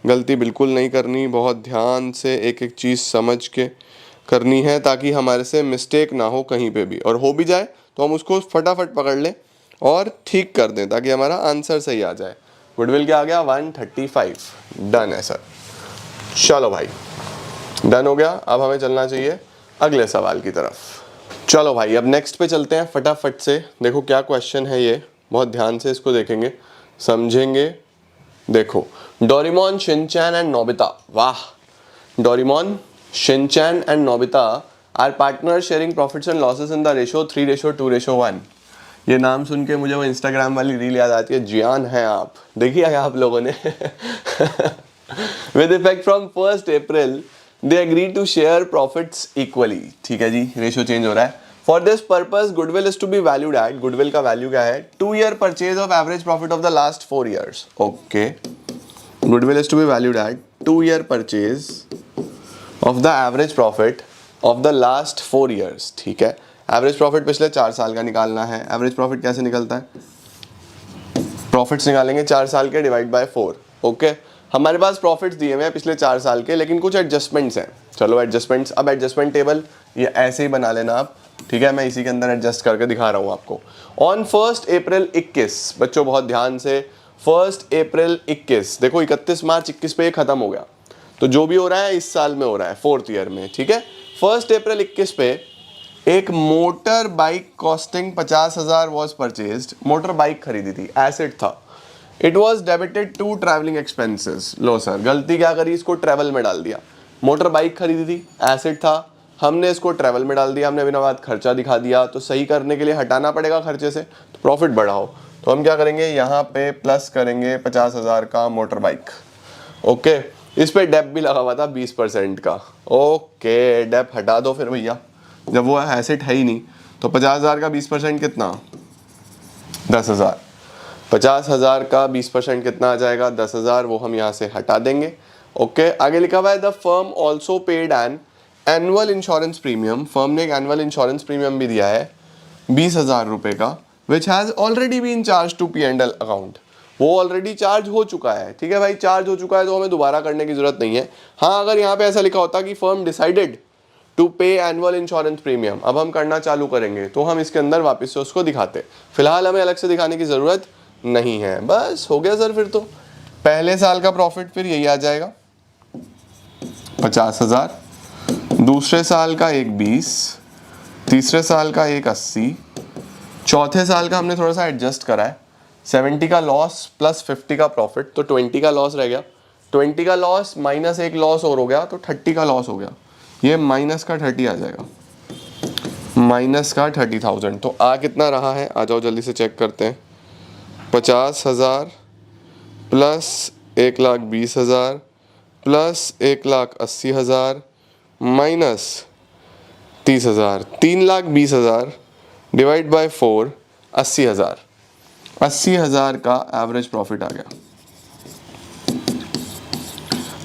गलती बिल्कुल नहीं करनी, बहुत ध्यान से एक एक चीज़ समझ के करनी है ताकि हमारे से मिस्टेक ना हो कहीं पे भी, और हो भी जाए तो हम उसको फटाफट पकड़ लें और ठीक कर दें ताकि हमारा आंसर सही आ जाए। गुडविल क्या आ गया, 135। डन है सर। चलो भाई डन हो गया। अब हमें चलना चाहिए अगले सवाल की तरफ। चलो भाई अब नेक्स्ट पे चलते हैं फटाफट से। देखो क्या क्वेश्चन है ये, बहुत ध्यान से इसको देखेंगे समझेंगे। देखो, डोरेमोन, शिनचैन एंड नोबिता, वाह, Doraemon, Shinchan and Nobita are partner sharing profits and losses in the ratio 3:2:1। ये नाम सुन के मुझे वो इंस्टाग्राम वाली रील याद आती है, जियान है आप, देखिए आप लोगों ने। With effect from 1st April, they agreed to share profits equally। ठीक है जी, रेशो चेंज हो रहा है। For this purpose, goodwill is to be valued at, goodwill का वैल्यू क्या है, 2-year purchase of average profit of the last 4 years। Okay, goodwill is to be valued at 2-year purchase of the average profit of the last 4 years। ठीक है, average profit पिछले 4 साल का निकालना है। एवरेज प्रॉफिट कैसे निकलता है, प्रॉफिट्स निकालेंगे 4 साल के डिवाइड बाय 4। ओके, हमारे पास प्रॉफिट्स दिए हुए हैं पिछले 4 साल के, लेकिन कुछ एडजस्टमेंट्स हैं। चलो एडजस्टमेंट्स, अब एडजस्टमेंट टेबल ये ऐसे ही बना लेना आप, ठीक है, मैं इसी के अंदर एडजस्ट करके दिखा रहा हूँ आपको। ऑन 1 अप्रैल 21, बच्चों बहुत ध्यान से, 1 अप्रैल 21, देखो 31 मार्च 21 पे ये खत्म हो गया, तो जो भी हो रहा है इस साल में हो रहा है 4th ईयर में। ठीक है, 1 अप्रैल 21 पे एक motor bike costing 50,000 was purchased, motor bike खरीदी थी, एसेट था। It was debited to travelling expenses. लो सर, गलती क्या करी, इसको ट्रैवल में डाल दिया। मोटर बाइक खरीदी थी, एसेट था, हमने इसको ट्रैवल में डाल दिया, हमने बिना बात खर्चा दिखा दिया। तो सही करने के लिए हटाना पड़ेगा खर्चे से, तो प्रॉफिट बढ़ाओ। तो हम क्या करेंगे, यहाँ पे प्लस करेंगे 50,000 का मोटर बाइक। ओके, इस पे डेप भी लगा हुआ था 20% का। ओके, डेप हटा दो फिर भैया, जब वो एसेट है ही नहीं। तो 50,000 का 20% कितना, 10,000। 50,000 का 20% कितना आ जाएगा, 10,000, वो हम यहाँ से हटा देंगे। ओके, आगे लिखा हुआ है the firm also paid an annual insurance premium. Firm ने एक एनुअल इंश्योरेंस प्रीमियम भी दिया है 20,000 रुपये का, which has already been charge to P&L account. वो ऑलरेडी चार्ज हो चुका है। ठीक है भाई, चार्ज हो चुका है तो हमें दोबारा करने की जरूरत नहीं है। हाँ, अगर यहाँ पे ऐसा लिखा होता कि फर्म डिसाइडेड टू पे एनुअल इंश्योरेंस प्रीमियम, अब हम करना चालू करेंगे तो हम इसके अंदर वापस से उसको दिखाते। फिलहाल हमें अलग से दिखाने की ज़रूरत नहीं है। बस हो गया सर, फिर तो पहले साल का प्रॉफिट फिर यही आ जाएगा 50,000, दूसरे साल का एक 20, तीसरे साल का एक 80, चौथे साल का हमने थोड़ा सा एडजस्ट करा है, 70 का लॉस प्लस 50 का प्रॉफिट, तो 20 का लॉस रह गया। 20 का लॉस माइनस एक लॉस और हो गया, तो 30 का लॉस हो गया। ये माइनस का 30 आ जाएगा, माइनस का 30,000। तो आ कितना रहा है, आ जाओ जल्दी से चेक करते हैं। 50,000 plus 1,20,000 plus 1,80,000 minus 30,000, 3,20,000 divide by 4, 80,000। 80,000 का एवरेज प्रॉफिट आ गया।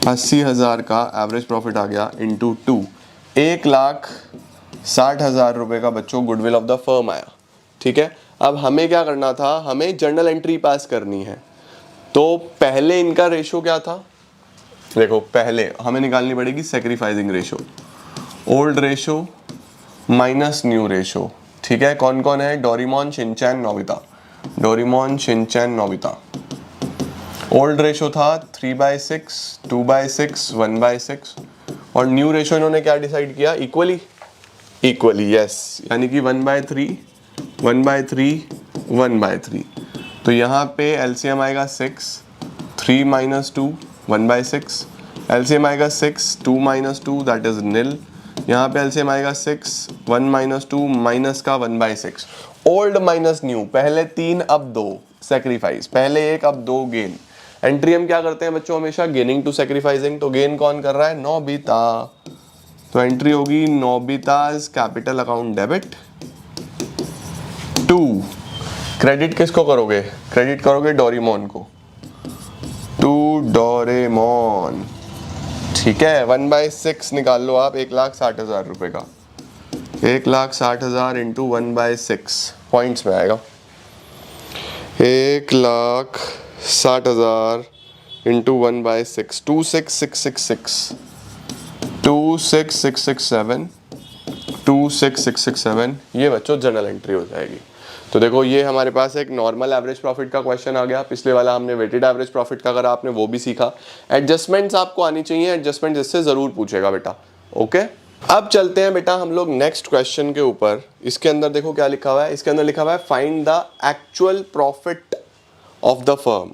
80,000 का एवरेज प्रॉफिट आ गया इंटू 2, 1,60,000 रुपये का बच्चों गुडविल ऑफ द फर्म आया। ठीक है, अब हमें क्या करना था, हमें जर्नल एंट्री पास करनी है। तो पहले इनका रेशो क्या था, देखो पहले हमें निकालनी पड़ेगी sacrificing ratio, old ratio minus new ratio. ठीक है, कौन कौन है, Doraemon, Shinchan, Nobita. Doraemon, Shinchan, Nobita. Old ratio था 3/6, 2/6, 1/6 और न्यू रेशो इन्होंने क्या डिसाइड किया, इक्वली। यस, यानी कि 1/3, 1/3, 1/3। तो यहाँ पे एलसीएम आएगा 6, 3 माइनस 2, 1/6। एलसीएम आएगा 6, 2 माइनस 2 दैट इज निल। यहाँ पे एलसीएम आएगा 6, 1 माइनस 2 माइनस का 1/6। ओल्ड माइनस न्यू, पहले 3 अब 2 सेक्रीफाइस, पहले 1 अब 2 गेन। एंट्री हम क्या करते हैं बच्चों, हमेशा गेनिंग टू सेक्रीफाइसिंग। तो गेन कौन कर रहा है, नोबिता। तो एंट्री होगी Nobita's capital account debit to, credit किसको करोगे, क्रेडिट करोगे डोरेमोन को, टू डोरेमोन। ठीक है, 1/6 निकाल लो आप, 1,60,000 रुपये का। 1,60,000 इंटू 1/6 पॉइंट्स में आएगा। 1,60,000 इंटू 1/6, 26,666, 26,667, 26,667। ये बच्चों जर्नल एंट्री हो जाएगी। तो देखो ये हमारे पास एक नॉर्मल एवरेज प्रॉफिट का क्वेश्चन आ गया। पिछले वाला हमने वेटेड एवरेज प्रॉफिट का करा, आपने वो भी सीखा। एडजस्टमेंट्स आपको आनी चाहिए, एडजस्टमेंट इससे जरूर पूछेगा बेटा। ओके, अब चलते हैं बेटा हम लोग नेक्स्ट क्वेश्चन के ऊपर। इसके अंदर देखो क्या लिखा हुआ है, इसके अंदर लिखा हुआ है find the actual profit of the firm.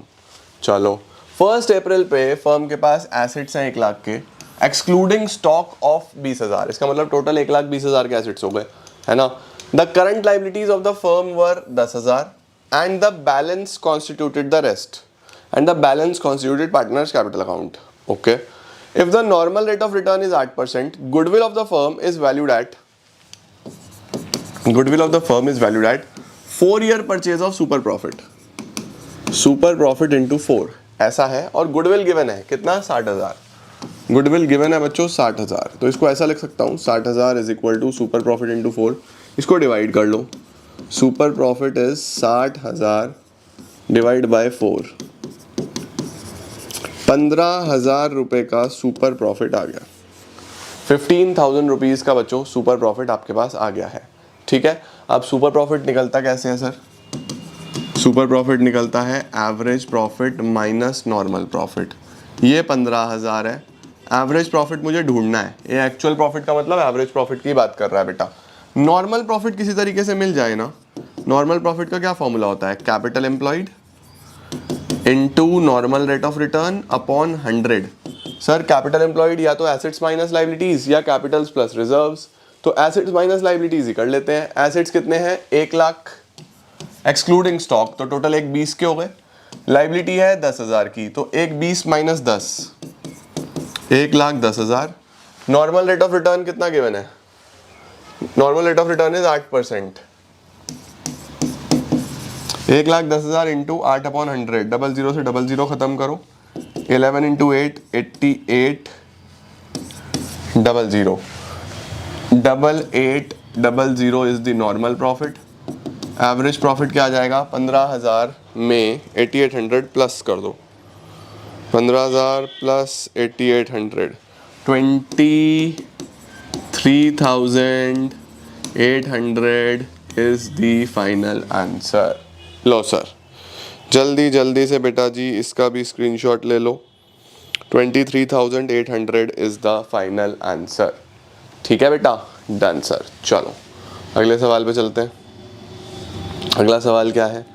चलो, 1 अप्रैल पे फर्म के पास एसेट्स हैं 1 लाख के, एक्सक्लूडिंग स्टॉक ऑफ 20,000। इसका मतलब टोटल 1,20,000 के एसेट्स हो गए, है ना। The current liabilities of the firm were 10,000 and the balance constituted the rest, and the balance constituted partners capital account. Okay, if the normal rate of return is 8%, goodwill of the firm is valued at 4 year purchase of super profit. Super profit into 4 ऐसा है, और goodwill given है कितना, 60,000। Goodwill given है बच्चों 60,000। तो इसको ऐसा लिख सकता हूँ, 60,000 is equal to super profit into 4। इसको डिवाइड कर लो, super profit is 60,000 divide by 4, 15,000 रुपये का सुपर प्रॉफिट आ गया। 15,000 रुपीज़ का बच्चों सुपर प्रॉफिट आपके पास आ गया है। ठीक है, अब सुपर प्रॉफिट निकलता कैसे है सर, सुपर प्रॉफिट निकलता है average profit minus normal profit. ये 15,000 है, एवरेज प्रॉफिट मुझे ढूंढना है। ये एक्चुअल प्रॉफिट का मतलब एवरेज प्रॉफिट की बात कर रहा है बेटा। नॉर्मल प्रॉफिट किसी तरीके से मिल जाए ना। नॉर्मल प्रॉफिट का क्या फॉर्मूला होता है, capital employed into normal rate of return upon 100। Sir capital employed या तो एसेट्स माइनस लाइबिलिटीज या कैपिटल्स प्लस रिजर्व्स। तो एसेट्स माइनस लाइबिलिटीज ही कर लेते हैं। एसेट्स कितने हैं, 1 लाख एक्सक्लूडिंग स्टॉक, तो टोटल 1,20 के हो गए। लाइबिलिटी है 10,000 की, तो 1,20 minus 10, 1,10,000। Normal rate of return कितना गिवन है, normal rate of return is 8%। 1,10,000 into 8 upon 100, 00 से 00 खत्म करो, 11 into 8, 88, 00, 8800 is the normal profit. Average profit क्या आ जाएगा, 15,000 में 8800 प्लस कर दो, 15,000 plus 8800, 23,800 is the final answer. Low sir, जल्दी जल्दी से बेटा जी इसका भी स्क्रीनशॉट ले लो। 23,800 इज द फाइनल आंसर। ठीक है बेटा, डन सर। चलो अगले सवाल पे चलते हैं। अगला सवाल क्या है,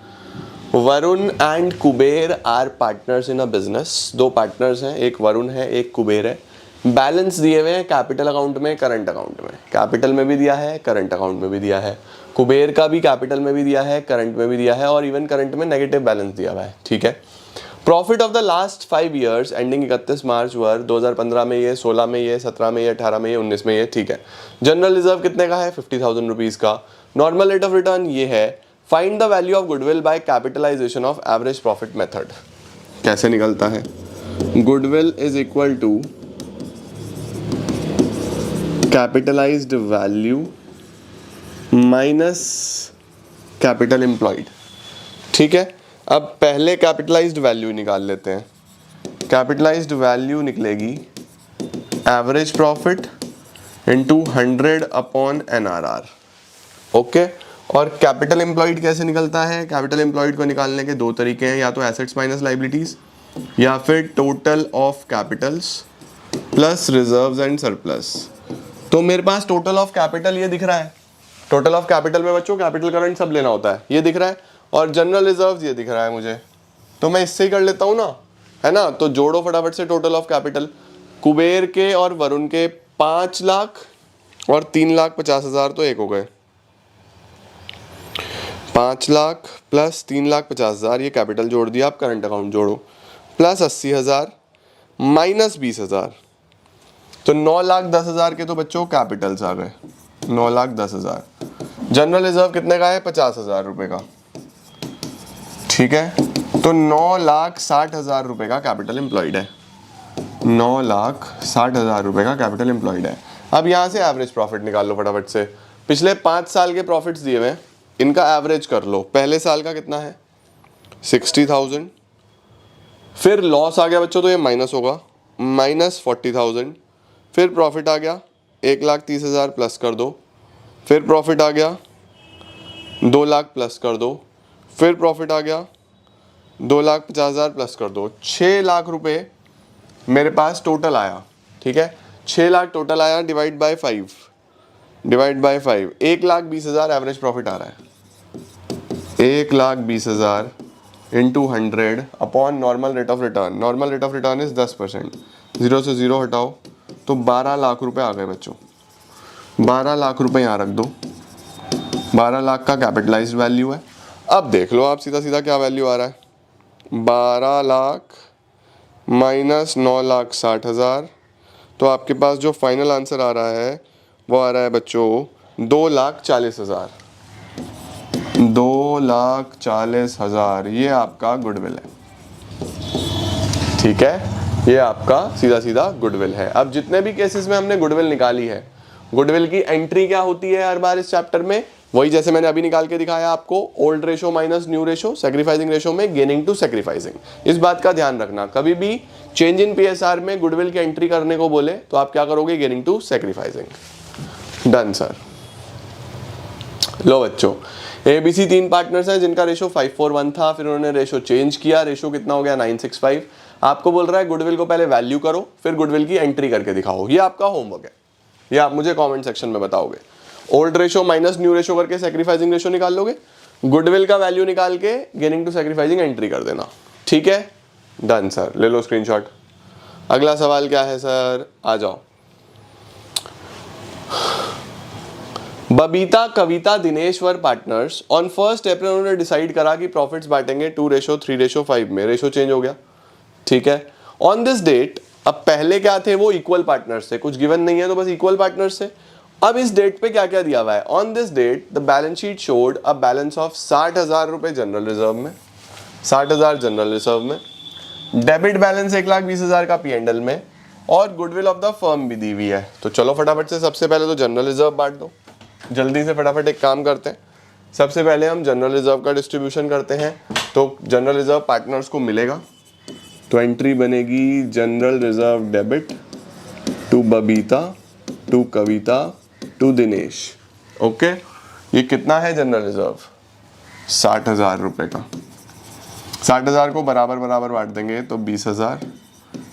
Varun and Kuber are partners in a business. 2 partners हैं, एक वरुण है एक कुबेर है। बैलेंस दिए हुए हैं कैपिटल अकाउंट में, करंट अकाउंट में। कैपिटल में भी दिया है, करंट अकाउंट में भी दिया है। कुबेर का भी कैपिटल में भी दिया है, करंट में भी दिया है, और इवन करंट में नेगेटिव बैलेंस दिया हुआ है। ठीक है, profit of the last 5 years ending 31 मार्च वर 2015 में ये, 16 में ये, 17 में ये, 18 में ये, 19 में ये, ठीक है। जनरल रिजर्व कितने का है? 50,000 रुपीज का। नॉर्मल रेट ऑफ रिटर्न ये है। Find the value of goodwill by capitalization of average profit method. कैसे निकलता है? Goodwill is equal to capitalized value minus capital employed, ठीक है। अब पहले कैपिटलाइज्ड वैल्यू निकाल लेते हैं। कैपिटलाइज्ड वैल्यू निकलेगी average profit into 100 upon NRR, okay. और कैपिटल एम्प्लॉयड कैसे निकलता है? कैपिटल एम्प्लॉयड को निकालने के दो तरीके हैं, या तो एसेट्स माइनस लाइबिलिटीज या फिर total of Capitals plus reserves and surplus. तो मेरे पास टोटल ऑफ कैपिटल ये दिख रहा है। टोटल ऑफ कैपिटल में बच्चों कैपिटल करंट सब लेना होता है, ये दिख रहा है। और जनरल रिजर्व्स ये दिख रहा है मुझे, तो मैं इससे ही कर लेता हूँ ना, है ना। तो जोड़ो फटाफट से टोटल ऑफ कैपिटल। कुबेर के और वरुण के 5 लाख और 3,50,000 तो एक हो गए। 5 लाख प्लस 3,50,000 ये कैपिटल जोड़ दिया, आप करंट अकाउंट जोड़ो, प्लस 80,000 माइनस 20,000, तो 9,10,000 के तो बच्चों कैपिटल्स आ गए। 9,10,000। जनरल रिजर्व कितने का है? 50,000 रुपए का, ठीक है। तो 9,60,000 रुपए का कैपिटल एम्प्लॉयड है। 9,60,000 रुपए का कैपिटल एम्प्लॉयड है। अब यहाँ से एवरेज प्रॉफिट निकाल लो फटाफट से। पिछले 5 साल के प्रॉफिट्स दिए हुए, इनका एवरेज कर लो। पहले साल का कितना है? 60,000। फिर लॉस आ गया बच्चों तो ये माइनस होगा, माइनस 40,000। फिर प्रॉफिट आ गया 1,30,000 प्लस कर दो। फिर प्रॉफिट आ गया 2 लाख प्लस कर दो। फिर प्रॉफिट आ गया 2,50,000 प्लस कर दो। 6 लाख रुपए मेरे पास टोटल आया, ठीक है। 6 लाख टोटल आया, divide by 5, divide by 5, 1,20,000 average profit आ रहा है। 1,20,000 into 100 upon normal rate of return. Normal rate of return is 10%। 0 से 0 हटाओ तो 12 लाख रुपए आ गए बच्चों। 12 लाख रुपए यहाँ रख दो। 12 लाख का कैपिटलाइज्ड वैल्यू है। अब देख लो आप सीधा सीधा क्या वैल्यू आ रहा है। 12 लाख माइनस 9,60,000, तो आपके पास जो फाइनल आंसर आ रहा है वो आ रहा है बच्चों 2,40,000। 2,40,000 ये आपका गुडविल है, ठीक है। ये आपका सीधा सीधा गुडविल है। अब जितने भी केसेस में हमने गुडविल निकाली है, गुडविल की एंट्री क्या होती है हर बार इस चैप्टर में? वही जैसे मैंने अभी निकाल के दिखाया आपको, old ratio minus new ratio, sacrificing ratio में गेनिंग टू सैक्रिफाइसिंग। इस बात का ध्यान रखना, कभी भी चेंज इन PSR में गुडविल की एंट्री करने को बोले तो आप क्या करोगे? Gaining to sacrificing. Done sir. लो बच्चों, ABC 3 पार्टनर्स हैं जिनका रेशो 541 था, फिर उन्होंने रेशो चेंज किया, रेशो कितना हो गया? 965। आपको बोल रहा है गुडविल को पहले वैल्यू करो, फिर गुडविल की एंट्री करके दिखाओ। ये आपका होमवर्क है, ये आप मुझे कमेंट सेक्शन में बताओगे। Old ratio minus new ratio करके सैक्रिफाइसिंग रेशो निकाल लोगे, गुडविल का वैल्यू निकाल के गेनिंग टू सैक्रिफाइसिंग एंट्री कर देना, ठीक है। डन सर, ले लो स्क्रीनशॉट। अगला सवाल क्या है सर? आ जाओ। बबीता, कविता, दिनेश वर पार्टनर्स। ऑन 1 अप्रैल उन्होंने डिसाइड करा कि प्रॉफिट्स बांटेंगे 2:3:5 में। रेशो चेंज हो गया, ठीक है। ऑन दिस डेट, अब पहले क्या थे? वो इक्वल पार्टनर्स थे, कुछ गिवन नहीं है तो बस इक्वल पार्टनर्स थे। अब इस डेट पे क्या क्या दिया हुआ है? On this date the balance sheet showed a balance of 60,000 रुपए जनरल रिजर्व में, 60,000 जनरल रिजर्व में, डेबिट बैलेंस 1,20,000 का P&L में, और गुडविल ऑफ द फर्म भी दी हुई है। तो चलो फटाफट से सबसे पहले तो जनरल रिजर्व बांट दो। जल्दी से फटाफट एक काम करते हैं, सबसे पहले हम जनरल रिजर्व का डिस्ट्रीब्यूशन करते हैं। तो जनरल रिजर्व पार्टनर्स को मिलेगा, तो एंट्री बनेगी general reserve debit to Babita, to Kavita, to Dinesh, okay. ये कितना है जनरल रिजर्व? 60,000 रुपए का। 60,000 को बराबर बराबर बांट देंगे तो 20,000,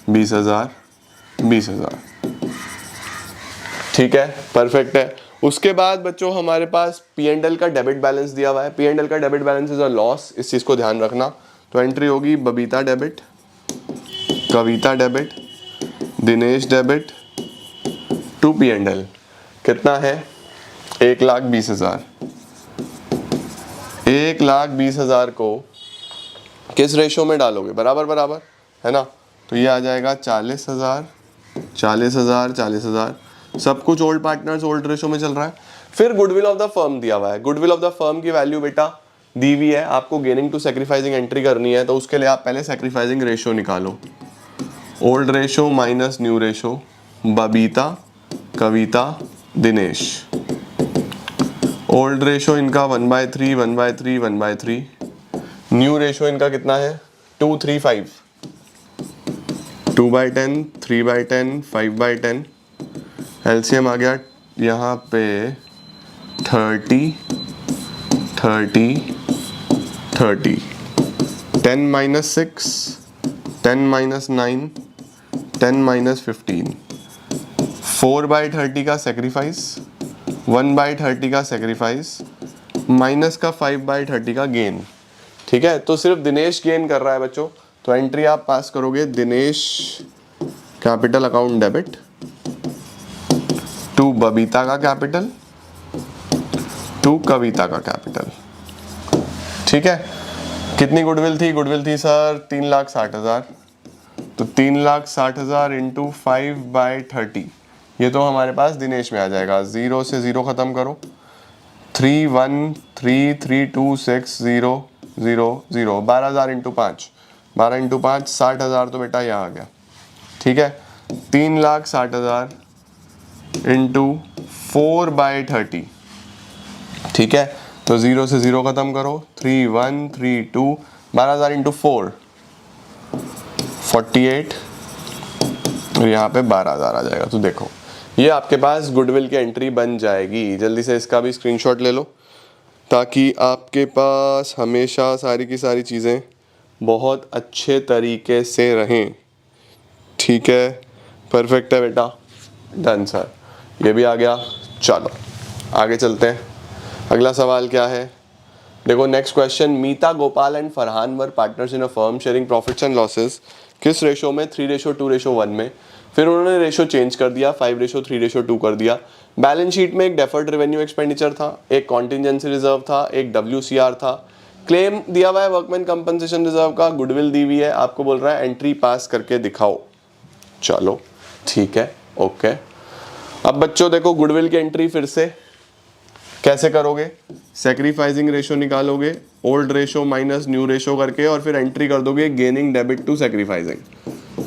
20,000, 20,000, ठीक है, परफेक्ट है। उसके बाद बच्चों हमारे पास P&L का डेबिट बैलेंस दिया हुआ है। P&L का debit balance is a loss, इस चीज को ध्यान रखना। तो एंट्री होगी Babita debit, Kavita debit, Dinesh debit to P&L। कितना है? 1,20,000। 1,20,000 को किस रेशो में डालोगे, बराबर बराबर है ना। तो ये आ जाएगा 40,000 40,000 40,000, सब कुछ ओल्ड पार्टनर्स ओल्ड रेशो में चल रहा है। फिर गुडविल ऑफ द फर्म दिया हुआ है, गुडविल ऑफ द फर्म की वैल्यू बेटा दी हुई है, आपको गेनिंग टू सैक्रिफाइसिंग एंट्री करनी है, तो उसके लिए आप पहले सैक्रिफाइसिंग रेशो निकालो, old ratio minus new ratio, Babita Kavita Dinesh. Old ratio इनका 1/3 1/3 1/3, न्यू रेशो इनका कितना है 2/3 5, 2/10 3/10 5/10, एलसीएम आ गया यहाँ पे 30 30 30, 10 - 6 10 - 9 10 - 15, 4/30 का सेक्रीफाइस, 1/30 का सेक्रीफाइस, माइनस का 5/30 का गेन। ठीक है, तो सिर्फ दिनेश गेन कर रहा है बच्चों, तो एंट्री आप पास करोगे Dinesh capital account debit to Babita का कैपिटल टू कविता का कैपिटल। ठीक है, कितनी गुडविल थी, गुडविल थी सर 3,60,000, तो 3,60,000 इंटू 5/30, ये तो हमारे पास दिनेश में आ जाएगा, 0 से 0 खत्म करो, 3,1,3,3,2,6,0 0 0, 12,000 इंटू 5, 12 इंटू 5 60,000, तो बेटा यहाँ आ गया। ठीक है, 3,60,000 इंटू 4/30, ठीक है, तो 0 से 0 खत्म करो, 3,1,3,2, 12,000 इंटू 4 48, और यहाँ पे 12,000 आ जाएगा। तो देखो ये आपके पास गुडविल की एंट्री बन जाएगी। जल्दी से इसका भी स्क्रीनशॉट ले लो ताकि आपके पास हमेशा सारी की सारी चीज़ें बहुत अच्छे तरीके से रहें। ठीक है, परफेक्ट है बेटा, डन सर, ये भी आ गया। चलो आगे चलते हैं, अगला सवाल क्या है, देखो next question, Meeta Gopal and Farhan were partners in a firm sharing profits and losses, किस रेशो में, 3:2:1 में। फिर उन्होंने रेशो चेंज कर दिया, 5:3:2 कर दिया। बैलेंस शीट में एक डेफर्ड रेवेन्यू एक्सपेंडिचर था, एक कॉन्टिजेंसी रिजर्व था, एक WCR था, क्लेम दिया हुआ है वर्कमैन कंपनसेशन रिजर्व का, गुडविल दी हुई है, आपको बोल रहा है एंट्री पास करके दिखाओ। चलो ठीक है, ओके। अब बच्चों देखो गुडविल की एंट्री फिर से कैसे करोगे, सैक्रिफाइसिंग रेशो निकालोगे, old ratio minus new ratio करके, और फिर एंट्री कर दोगे गेनिंग डेबिट टू सैक्रिफाइसिंग।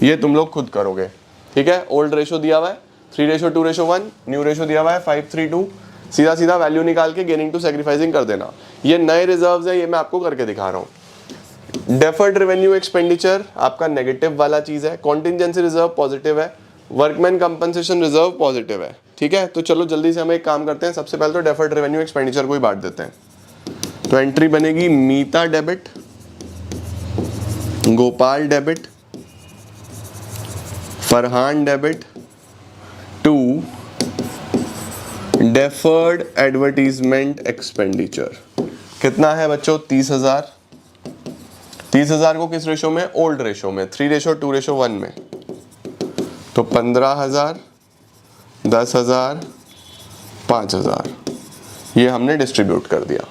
ये तुम लोग खुद करोगे। ठीक है, ओल्ड रेशो दिया हुआ है 3:2:1, न्यू रेशो दिया हुआ है 5:3:2, सीधा सीधा वैल्यू निकाल के गेनिंग टू सैक्रिफाइसिंग कर देना। ये नए रिजर्व्स है, ये मैं आपको करके दिखा रहा हूँ। डेफर्ड रेवेन्यू एक्सपेंडिचर आपका नेगेटिव वाला चीज है, कॉन्टिजेंसी रिजर्व पॉजिटिव है, वर्कमैन कंपनसेशन रिजर्व पॉजिटिव है। ठीक है, तो चलो जल्दी से हम एक काम करते हैं, सबसे पहले तो डेफर्ड रेवेन्यू एक्सपेंडिचर को ही बांट देते हैं। तो एंट्री बनेगी Meeta debit, Gopal debit, Farhan debit to deferred advertisement expenditure. कितना है बच्चों, 30,000। 30,000 को किस रेशो में, ओल्ड रेशो में, 3:2:1 में, तो 15,000 10,000 5,000, ये हमने डिस्ट्रीब्यूट कर दिया।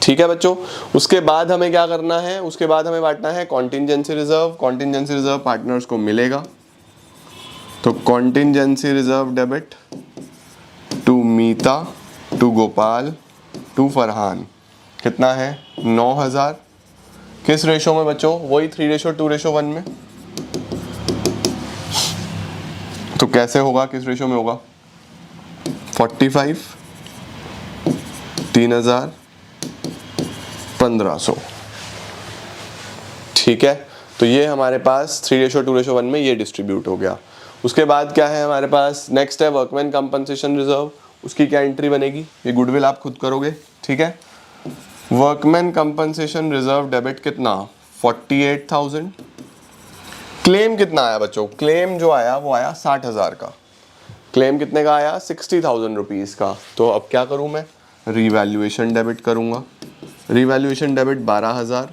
ठीक है बच्चों, उसके बाद हमें क्या करना है, उसके बाद हमें बांटना है contingency reserve. Contingency reserve partners को मिलेगा, तो contingency reserve debit to Meeta to Gopal to Farhan, कितना है 9,000, किस रेशो में बच्चों, वही 3:2:1 में। तो कैसे होगा, किस रेशो में होगा, 45 3,000 1,500। ठीक है, तो ये हमारे पास 3:2:1 में ये डिस्ट्रीब्यूट हो गया। उसके बाद क्या है हमारे पास, नेक्स्ट है वर्कमैन कंपनसेशन रिजर्व, उसकी क्या एंट्री बनेगी, ये गुडविल आप खुद करोगे। ठीक है, वर्कमैन कंपनसेशन रिजर्व डेबिट कितना, 48,000। क्लेम कितना आया बच्चों, क्लेम जो आया वो आया 60,000 का, क्लेम कितने का आया 60,000 रुपीज़ का। तो अब क्या करूं मैं, रीवैल्यूएशन डेबिट करूंगा, revaluation debit 12,000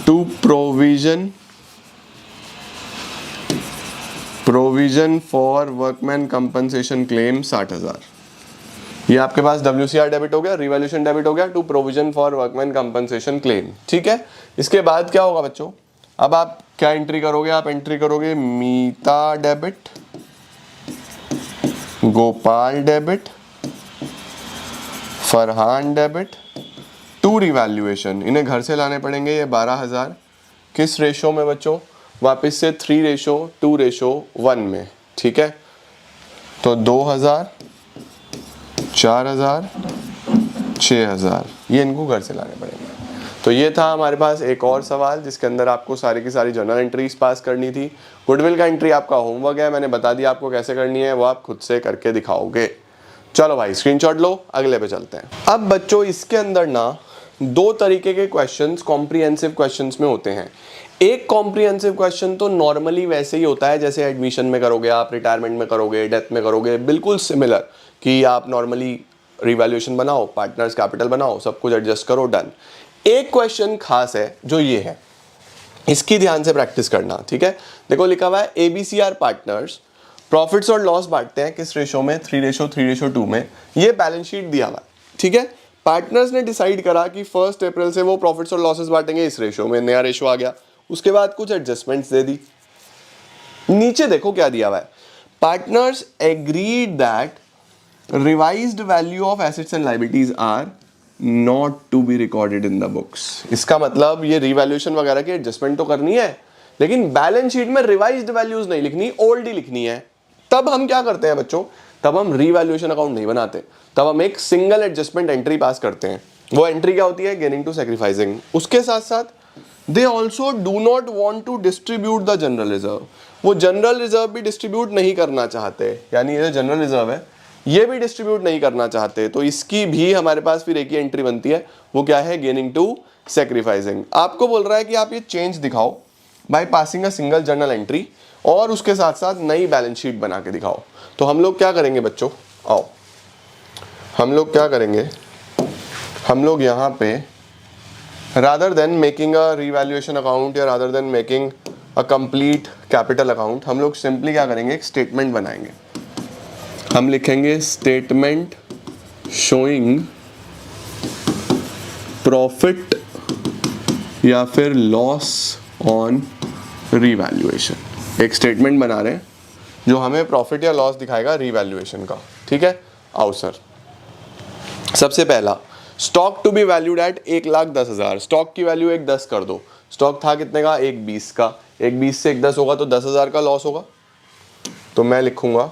to provision for workman compensation claim 60,000, ये आपके पास WCR डेबिट हो गया, रिवैल्यूएशन डेबिट हो गया to provision for workman compensation claim. ठीक है, इसके बाद क्या होगा बच्चों, अब आप क्या एंट्री करोगे, आप एंट्री करोगे Meeta debit, Gopal debit, Farhan debit to revaluation. इन्हें घर से लाने पड़ेंगे ये 12,000। किस रेशो में बच्चों, वापस से 3:2:1 में। ठीक है, तो 2,000, 4,000, 6,000 ये इनको घर से लाने पड़ेंगे। तो ये था हमारे पास एक और सवाल जिसके अंदर आपको सारी की सारी जर्नल एंट्रीज पास करनी थी। गुडविल का एंट्री आपका होमवर्क है, मैंने बता दिया आपको कैसे करनी है, वो आप खुद से करके दिखाओगे। चलो भाई स्क्रीनशॉट लो, अगले पे चलते हैं। अब बच्चों इसके अंदर ना 2 तरीके के क्वेश्चंस कॉम्प्रिहेंसिव क्वेश्चंस में होते हैं। एक कॉम्प्रिहेंसिव क्वेश्चन तो नॉर्मली वैसे ही होता है जैसे एडमिशन में करोगे आप, रिटायरमेंट में करोगे, डेथ में करोगे, बिल्कुल सिमिलर कि आप नॉर्मली रिवैल्यूएशन बनाओ, पार्टनर्स कैपिटल बनाओ, सब कुछ एडजस्ट करो, डन। एक क्वेश्चन खास है जो ये है, इसकी ध्यान से प्रैक्टिस करना। ठीक है, देखो लिखा हुआ है ABCR पार्टनर्स प्रॉफिट्स और लॉस बांटते हैं किस रेशो में, 3:3:2 में। ये बैलेंस शीट दिया हुआ है। ठीक है, पार्टनर्स ने डिसाइड करा कि 1 अप्रैल से वो प्रॉफिट्स और लॉसेस बांटेंगे इस रेशो में, नया रेशो आ गया। उसके बाद कुछ एडजस्टमेंट्स दे दी। नीचे देखो क्या दिया हुआ है, partners agreed that revised value of assets and liabilities are not to be recorded in the books. इसका मतलब ये रिवैल्यूएशन वगैरह की एडजस्टमेंट तो करनी है, लेकिन बैलेंस शीट में रिवाइज्ड वैल्यूज नहीं लिखनी, ओल्ड ही लिखनी है। तब हम क्या करते हैं बच्चों, तब हम रिवैल्यूएशन अकाउंट नहीं बनाते, तब हम एक सिंगल एडजस्टमेंट एंट्री पास करते हैं। वो एंट्री क्या होती है, गेनिंग टू सैक्रिफाइसिंग। उसके साथ साथ they also do not want to distribute the general reserve. वो जनरल रिजर्व भी डिस्ट्रीब्यूट नहीं करना चाहते, यानी ये जनरल रिजर्व है ये भी डिस्ट्रीब्यूट नहीं करना चाहते। तो इसकी भी हमारे पास फिर एक ही एंट्री बनती है, वो क्या है, गेनिंग टू सैक्रिफाइसिंग। आपको बोल रहा है कि आप ये चेंज दिखाओ by passing a single journal entry, और उसके साथ साथ नई बैलेंस शीट बना के दिखाओ। तो हम लोग क्या करेंगे बच्चों, आओ हम लोग क्या करेंगे, हम लोग यहाँ पे rather than making a revaluation account या rather than making a complete capital account, हम लोग सिंपली क्या करेंगे, एक स्टेटमेंट बनाएंगे। हम लिखेंगे स्टेटमेंट शोइंग प्रॉफिट या फिर लॉस ऑन रिवैल्यूएशन। एक स्टेटमेंट बना रहे हैं जो हमें प्रॉफिट या लॉस दिखाएगा रिवैल्यूएशन का। ठीक है, आओ सर। सबसे पहला, stock to be valued at 1,10,000। Stock की वैल्यू 1,10 कर दो। स्टॉक था कितने का, 1,20 का। 1,20 से 1,10 होगा तो 10,000 का लॉस होगा। तो मैं लिखूंगा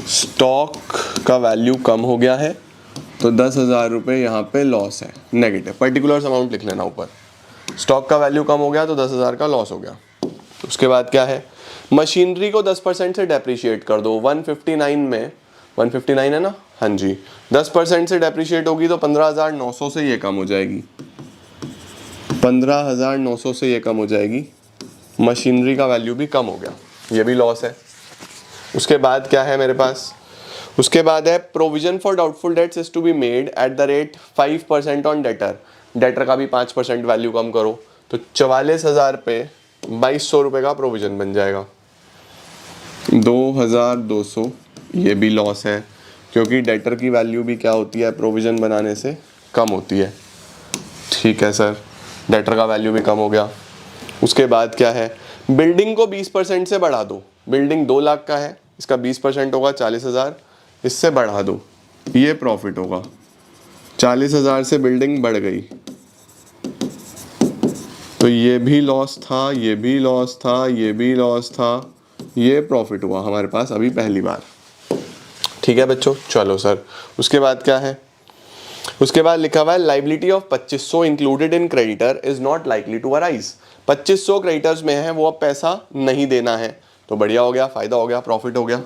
स्टॉक का वैल्यू कम हो गया है तो 10,000 रुपये यहाँ पे लॉस है, नेगेटिव। पर्टिकुलर अमाउंट लिख लेना ऊपर, स्टॉक का वैल्यू कम हो गया तो 10,000 का लॉस हो गया। तो उसके बाद क्या है, मशीनरी को 10% से डेप्रिशिएट कर दो। 159 में 159 है ना, हाँ जी, 10% से डेप्रिशिएट होगी तो 15,900 से ये कम हो जाएगी, 15,900 से ये कम हो जाएगी। मशीनरी का वैल्यू भी कम हो गया, ये भी लॉस है। उसके बाद क्या है मेरे पास, उसके बाद है provision for doubtful debts is to be made at the rate 5% on debtor. Debtor का भी 5% वैल्यू कम करो तो 44,000 पे 2,200 रुपये का प्रोविजन बन जाएगा। 2,200 ये भी लॉस है क्योंकि डेटर की वैल्यू भी क्या होती है, प्रोविजन बनाने से कम होती है। ठीक है सर, डेटर का वैल्यू भी कम हो गया। उसके बाद क्या है, बिल्डिंग को 20% से बढ़ा दो। बिल्डिंग 2 लाख का है, इसका 20% होगा 40,000, इससे बढ़ा दो, ये प्रॉफिट होगा। 40,000 से बिल्डिंग बढ़ गई तो ये भी लॉस था, ये भी लॉस था, ये भी लॉस था, ये प्रॉफिट हुआ हमारे पास अभी पहली बार। ठीक है बच्चों, चलो सर। उसके बाद क्या है, उसके बाद लिखा हुआ है liability of 2500 included in creditor is not likely to arise. 2500 creditors में है, वो अब पैसा नहीं देना है। तो बढ़िया हो गया, फायदा हो गया, प्रॉफिट हो गया।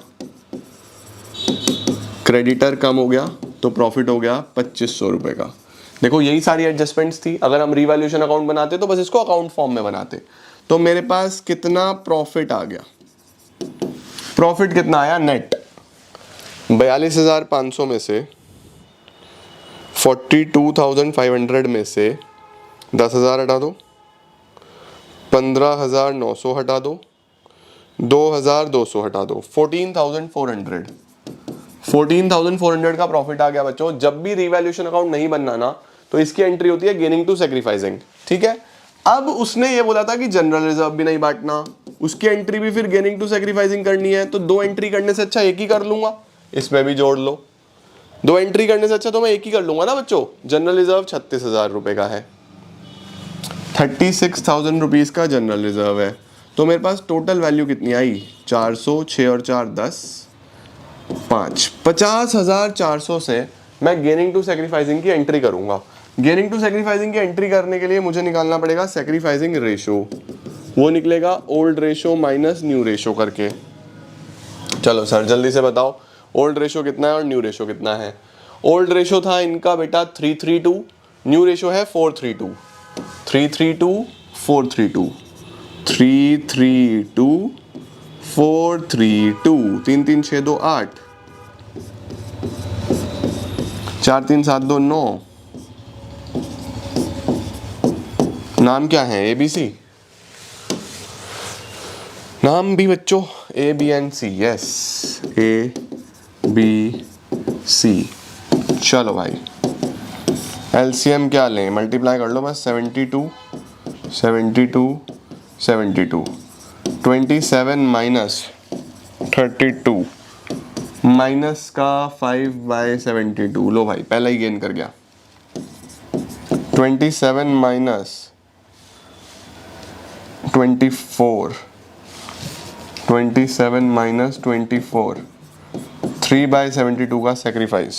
क्रेडिटर कम हो गया तो प्रॉफिट हो गया 2500 रुपये का। देखो यही सारी एडजस्टमेंट्स थी। अगर हम रिवैल्यूएशन अकाउंट बनाते तो बस इसको अकाउंट फॉर्म में बनाते। तो मेरे पास कितना प्रॉफिट आ गया, प्रॉफिट कितना आया नेट, 42,500 में से 42,500 में से 10,000 हटा दो, 15,900 हटा दो, 2,200 हटा दो, 14,400। 14,400 का प्रॉफिट आ गया बच्चों। जब भी रिवैल्यूएशन अकाउंट नहीं बनना ना, तो इसकी एंट्री होती है गेनिंग टू सैक्रिफाइसिंग, ठीक है। अब उसने ये बोला था कि जनरल रिजर्व भी नहीं बांटना, उसकी एंट्री भी फिर गेनिंग टू सैक्रिफाइसिंग करनी है, तो 2 एंट्री करने से अच्छा एक ही कर लूंगा, इसमें भी जोड़ लो। 2 एंट्री करने से अच्छा तो मैं एक ही कर लूंगा ना बच्चों। जनरल रिजर्व 36,000 रुपए का है, 36,000 रुपीज का जनरल रिजर्व है, तो मेरे पास टोटल वैल्यू कितनी आई, 400, 6 और 4 10, 5, 50,400 से मैं गेनिंग टू सैक्रिफाइसिंग की एंट्री करूंगा। गेनिंग टू सैक्रिफाइसिंग की एंट्री करने के लिए मुझे निकालना पड़ेगा सैक्रिफाइसिंग रेशो, वो निकलेगा old ratio minus new ratio करके। चलो सर जल्दी से बताओ ओल्ड रेशो कितना है और न्यू रेशो कितना है। ओल्ड रेशो था इनका बेटा 332, न्यू रेशो है 432, 332 432, 332 432, 3 3 6 2 8, 4 3 7 2 9। नाम क्या है, ABC, नाम भी बच्चों ABNC, यस ABC। चलो भाई LCM क्या लें, मल्टीप्लाई कर लो बस, 72 72 72, 27 माइनस 32 माइनस का 5/72, लो भाई पहला ही गेन कर गया। 27 माइनस 24, 27 माइनस 24, 3/72 का सेक्रीफाइस,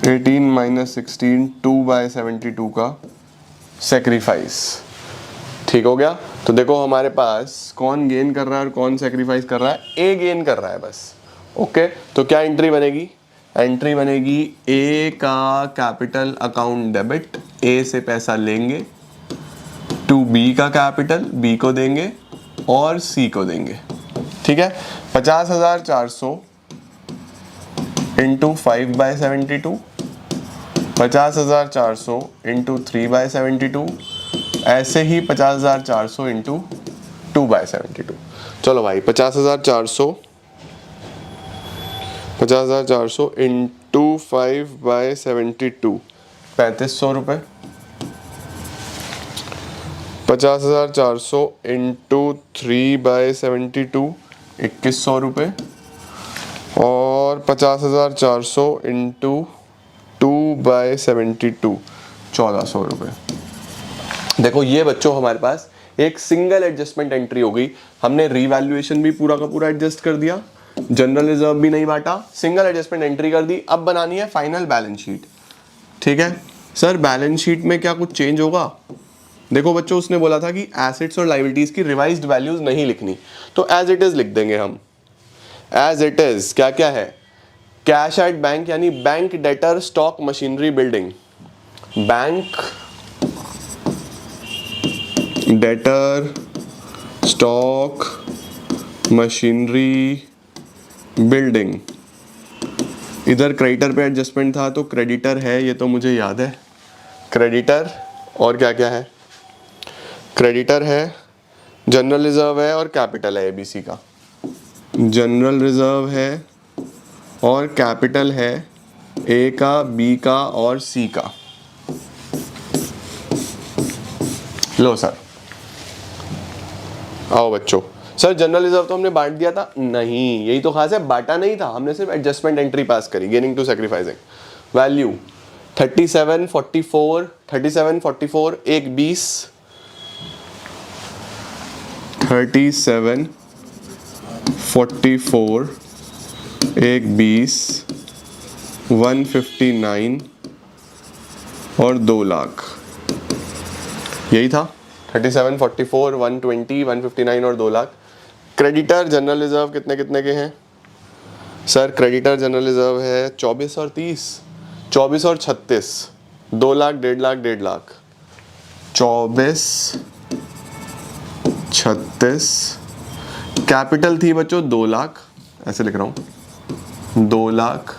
18 माइनस 16, 2/72 का सेक्रीफाइस, ठीक हो गया। तो देखो हमारे पास कौन गेन कर रहा है और कौन सेक्रीफाइस कर रहा है, ए गेन कर रहा है बस। ओके तो क्या एंट्री बनेगी, एंट्री बनेगी ए का कैपिटल अकाउंट डेबिट, ए से पैसा लेंगे, टू बी का कैपिटल, बी को देंगे और सी को देंगे, ठीक है। 50,400 इंटू 5/72, 50,400 इंटू 3/72, ऐसे ही 50,400 इंटू 2/72। चलो भाई 50,400 इंटू 5/72, 3500 रुपये। 50,400 इंटू 3/72, 2100 रुपये। और 50,400 इंटू 2/72, 1400 रुपये। देखो ये बच्चों हमारे पास एक सिंगल एडजस्टमेंट एंट्री हो गई। हमने रीवैल्यूएशन भी पूरा का पूरा एडजस्ट कर दिया, जनरल रिजर्व भी नहीं बांटा, सिंगल एडजस्टमेंट एंट्री कर दी। अब बनानी है फाइनल बैलेंस शीट, ठीक है। सर बैलेंस शीट में क्या कुछ चेंज होगा, देखो बच्चों उसने बोला था कि एसेट्स और लायबिलिटीज की रिवाइज्ड वैल्यूज नहीं लिखनी, तो एज इट इज लिख देंगे हम। एज इट इज क्या क्या है, कैश एट बैंक यानी bank debtor stock machinery building, bank debtor stock machinery building. इधर क्रेडिटर पे एडजस्टमेंट था तो क्रेडिटर है, ये तो मुझे याद है, क्रेडिटर। और क्या क्या है, क्रेडिटर है, जनरल रिजर्व है और कैपिटल है ABC का। जनरल रिजर्व है और कैपिटल है A का, B का और C का। लो सर आओ बच्चों। सर जनरल रिजर्व तो हमने बांट दिया था, नहीं यही तो खास है, बांटा नहीं था हमने, सिर्फ एडजस्टमेंट एंट्री पास करी, गेनिंग टू सैक्रिफाइसिंग। वैल्यू 37 44, 37 44 एक 20, 37 44 एक 20, 159 और 2 लाख, यही था। 37 44 120 159 और 2 लाख। क्रेडिटर जनरल रिजर्व कितने कितने के हैं सर, क्रेडिटर जनरल रिजर्व है 24 और 30, 24 और 36, 2 लाख 1.5 लाख 1.5 लाख, 24 36। कैपिटल थी बच्चों 2 लाख, ऐसे लिख रहा हूँ, 2 लाख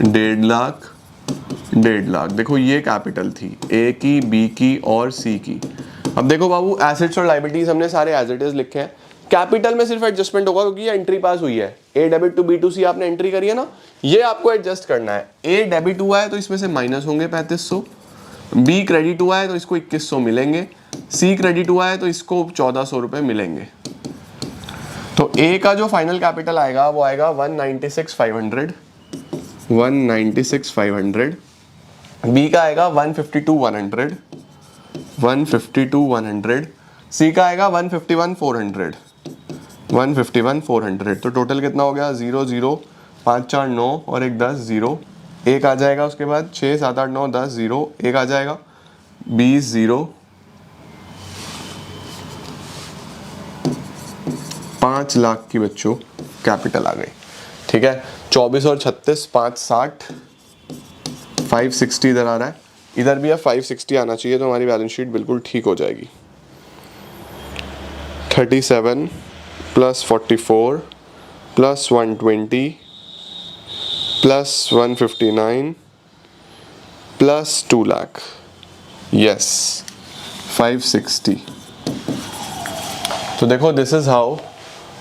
1.5 लाख 1.5 लाख। देखो ये कैपिटल थी ए की, बी की और सी की। अब देखो बाबू एसेट्स और लायबिलिटीज हमने सारे एज इट इज लिखे हैं, कैपिटल में सिर्फ एडजस्टमेंट होगा क्योंकि ये एंट्री पास हुई है। ए डेबिट टू बी टू सी आपने एंट्री करी है ना, ये आपको एडजस्ट करना है। ए डेबिट हुआ है तो इसमें से माइनस होंगे 3500, बी क्रेडिट हुआ है तो इसको 2100 मिलेंगे, सी क्रेडिट हुआ है तो इसको 1400 रुपये मिलेंगे। तो ए का जो फाइनल कैपिटल आएगा वो आएगा 196,500, 196,500। बी का आएगा 152,100, 152,100। सी का आएगा 151,400, 151,400। तो टोटल कितना हो गया? 0 0 5 4 9 और एक 10 0, एक आ जाएगा। उसके बाद 6 7 8 9 10 0, एक आ जाएगा। 20 0, 5 लाख की बच्चों कैपिटल आ गई। ठीक है, 24 और 36 5 60, 560 इधर आ रहा है, इधर भी अब 560 आना चाहिए तो हमारी बैलेंस शीट बिल्कुल ठीक हो जाएगी। 37 plus 44 plus 120 plus 159 plus 2 lakh, yes 560। तो देखो दिस इज हाउ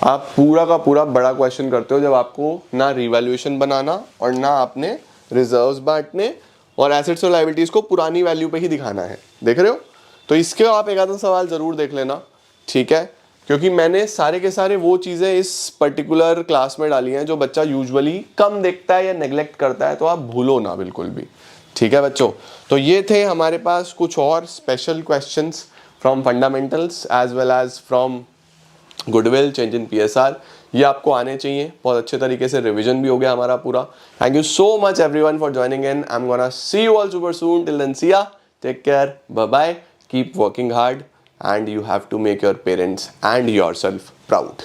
आप पूरा का पूरा बड़ा क्वेश्चन करते हो जब आपको ना रिवैल्यूएशन बनाना और ना आपने रिजर्व्स बांटने और एसेट्स और लायबिलिटीज को पुरानी वैल्यू पे ही दिखाना है। देख रहे हो? तो इसके आप एक आधा सवाल जरूर देख लेना, ठीक है, क्योंकि मैंने सारे के सारे वो चीज़ें इस पर्टिकुलर क्लास में डाली हैं जो बच्चा यूजुअली कम देखता है या नेग्लेक्ट करता है, तो आप भूलो ना बिल्कुल भी। ठीक है बच्चों, तो ये थे हमारे पास कुछ और special questions from fundamentals as well as from goodwill, change in PSR। ये आपको आने चाहिए, बहुत अच्छे तरीके से रिवीजन भी हो गया हमारा पूरा। Thank you so much everyone for joining in. I am gonna see you all super soon. Till then see ya, take care, bye bye, keep working hard and you have to make your parents and yourself proud.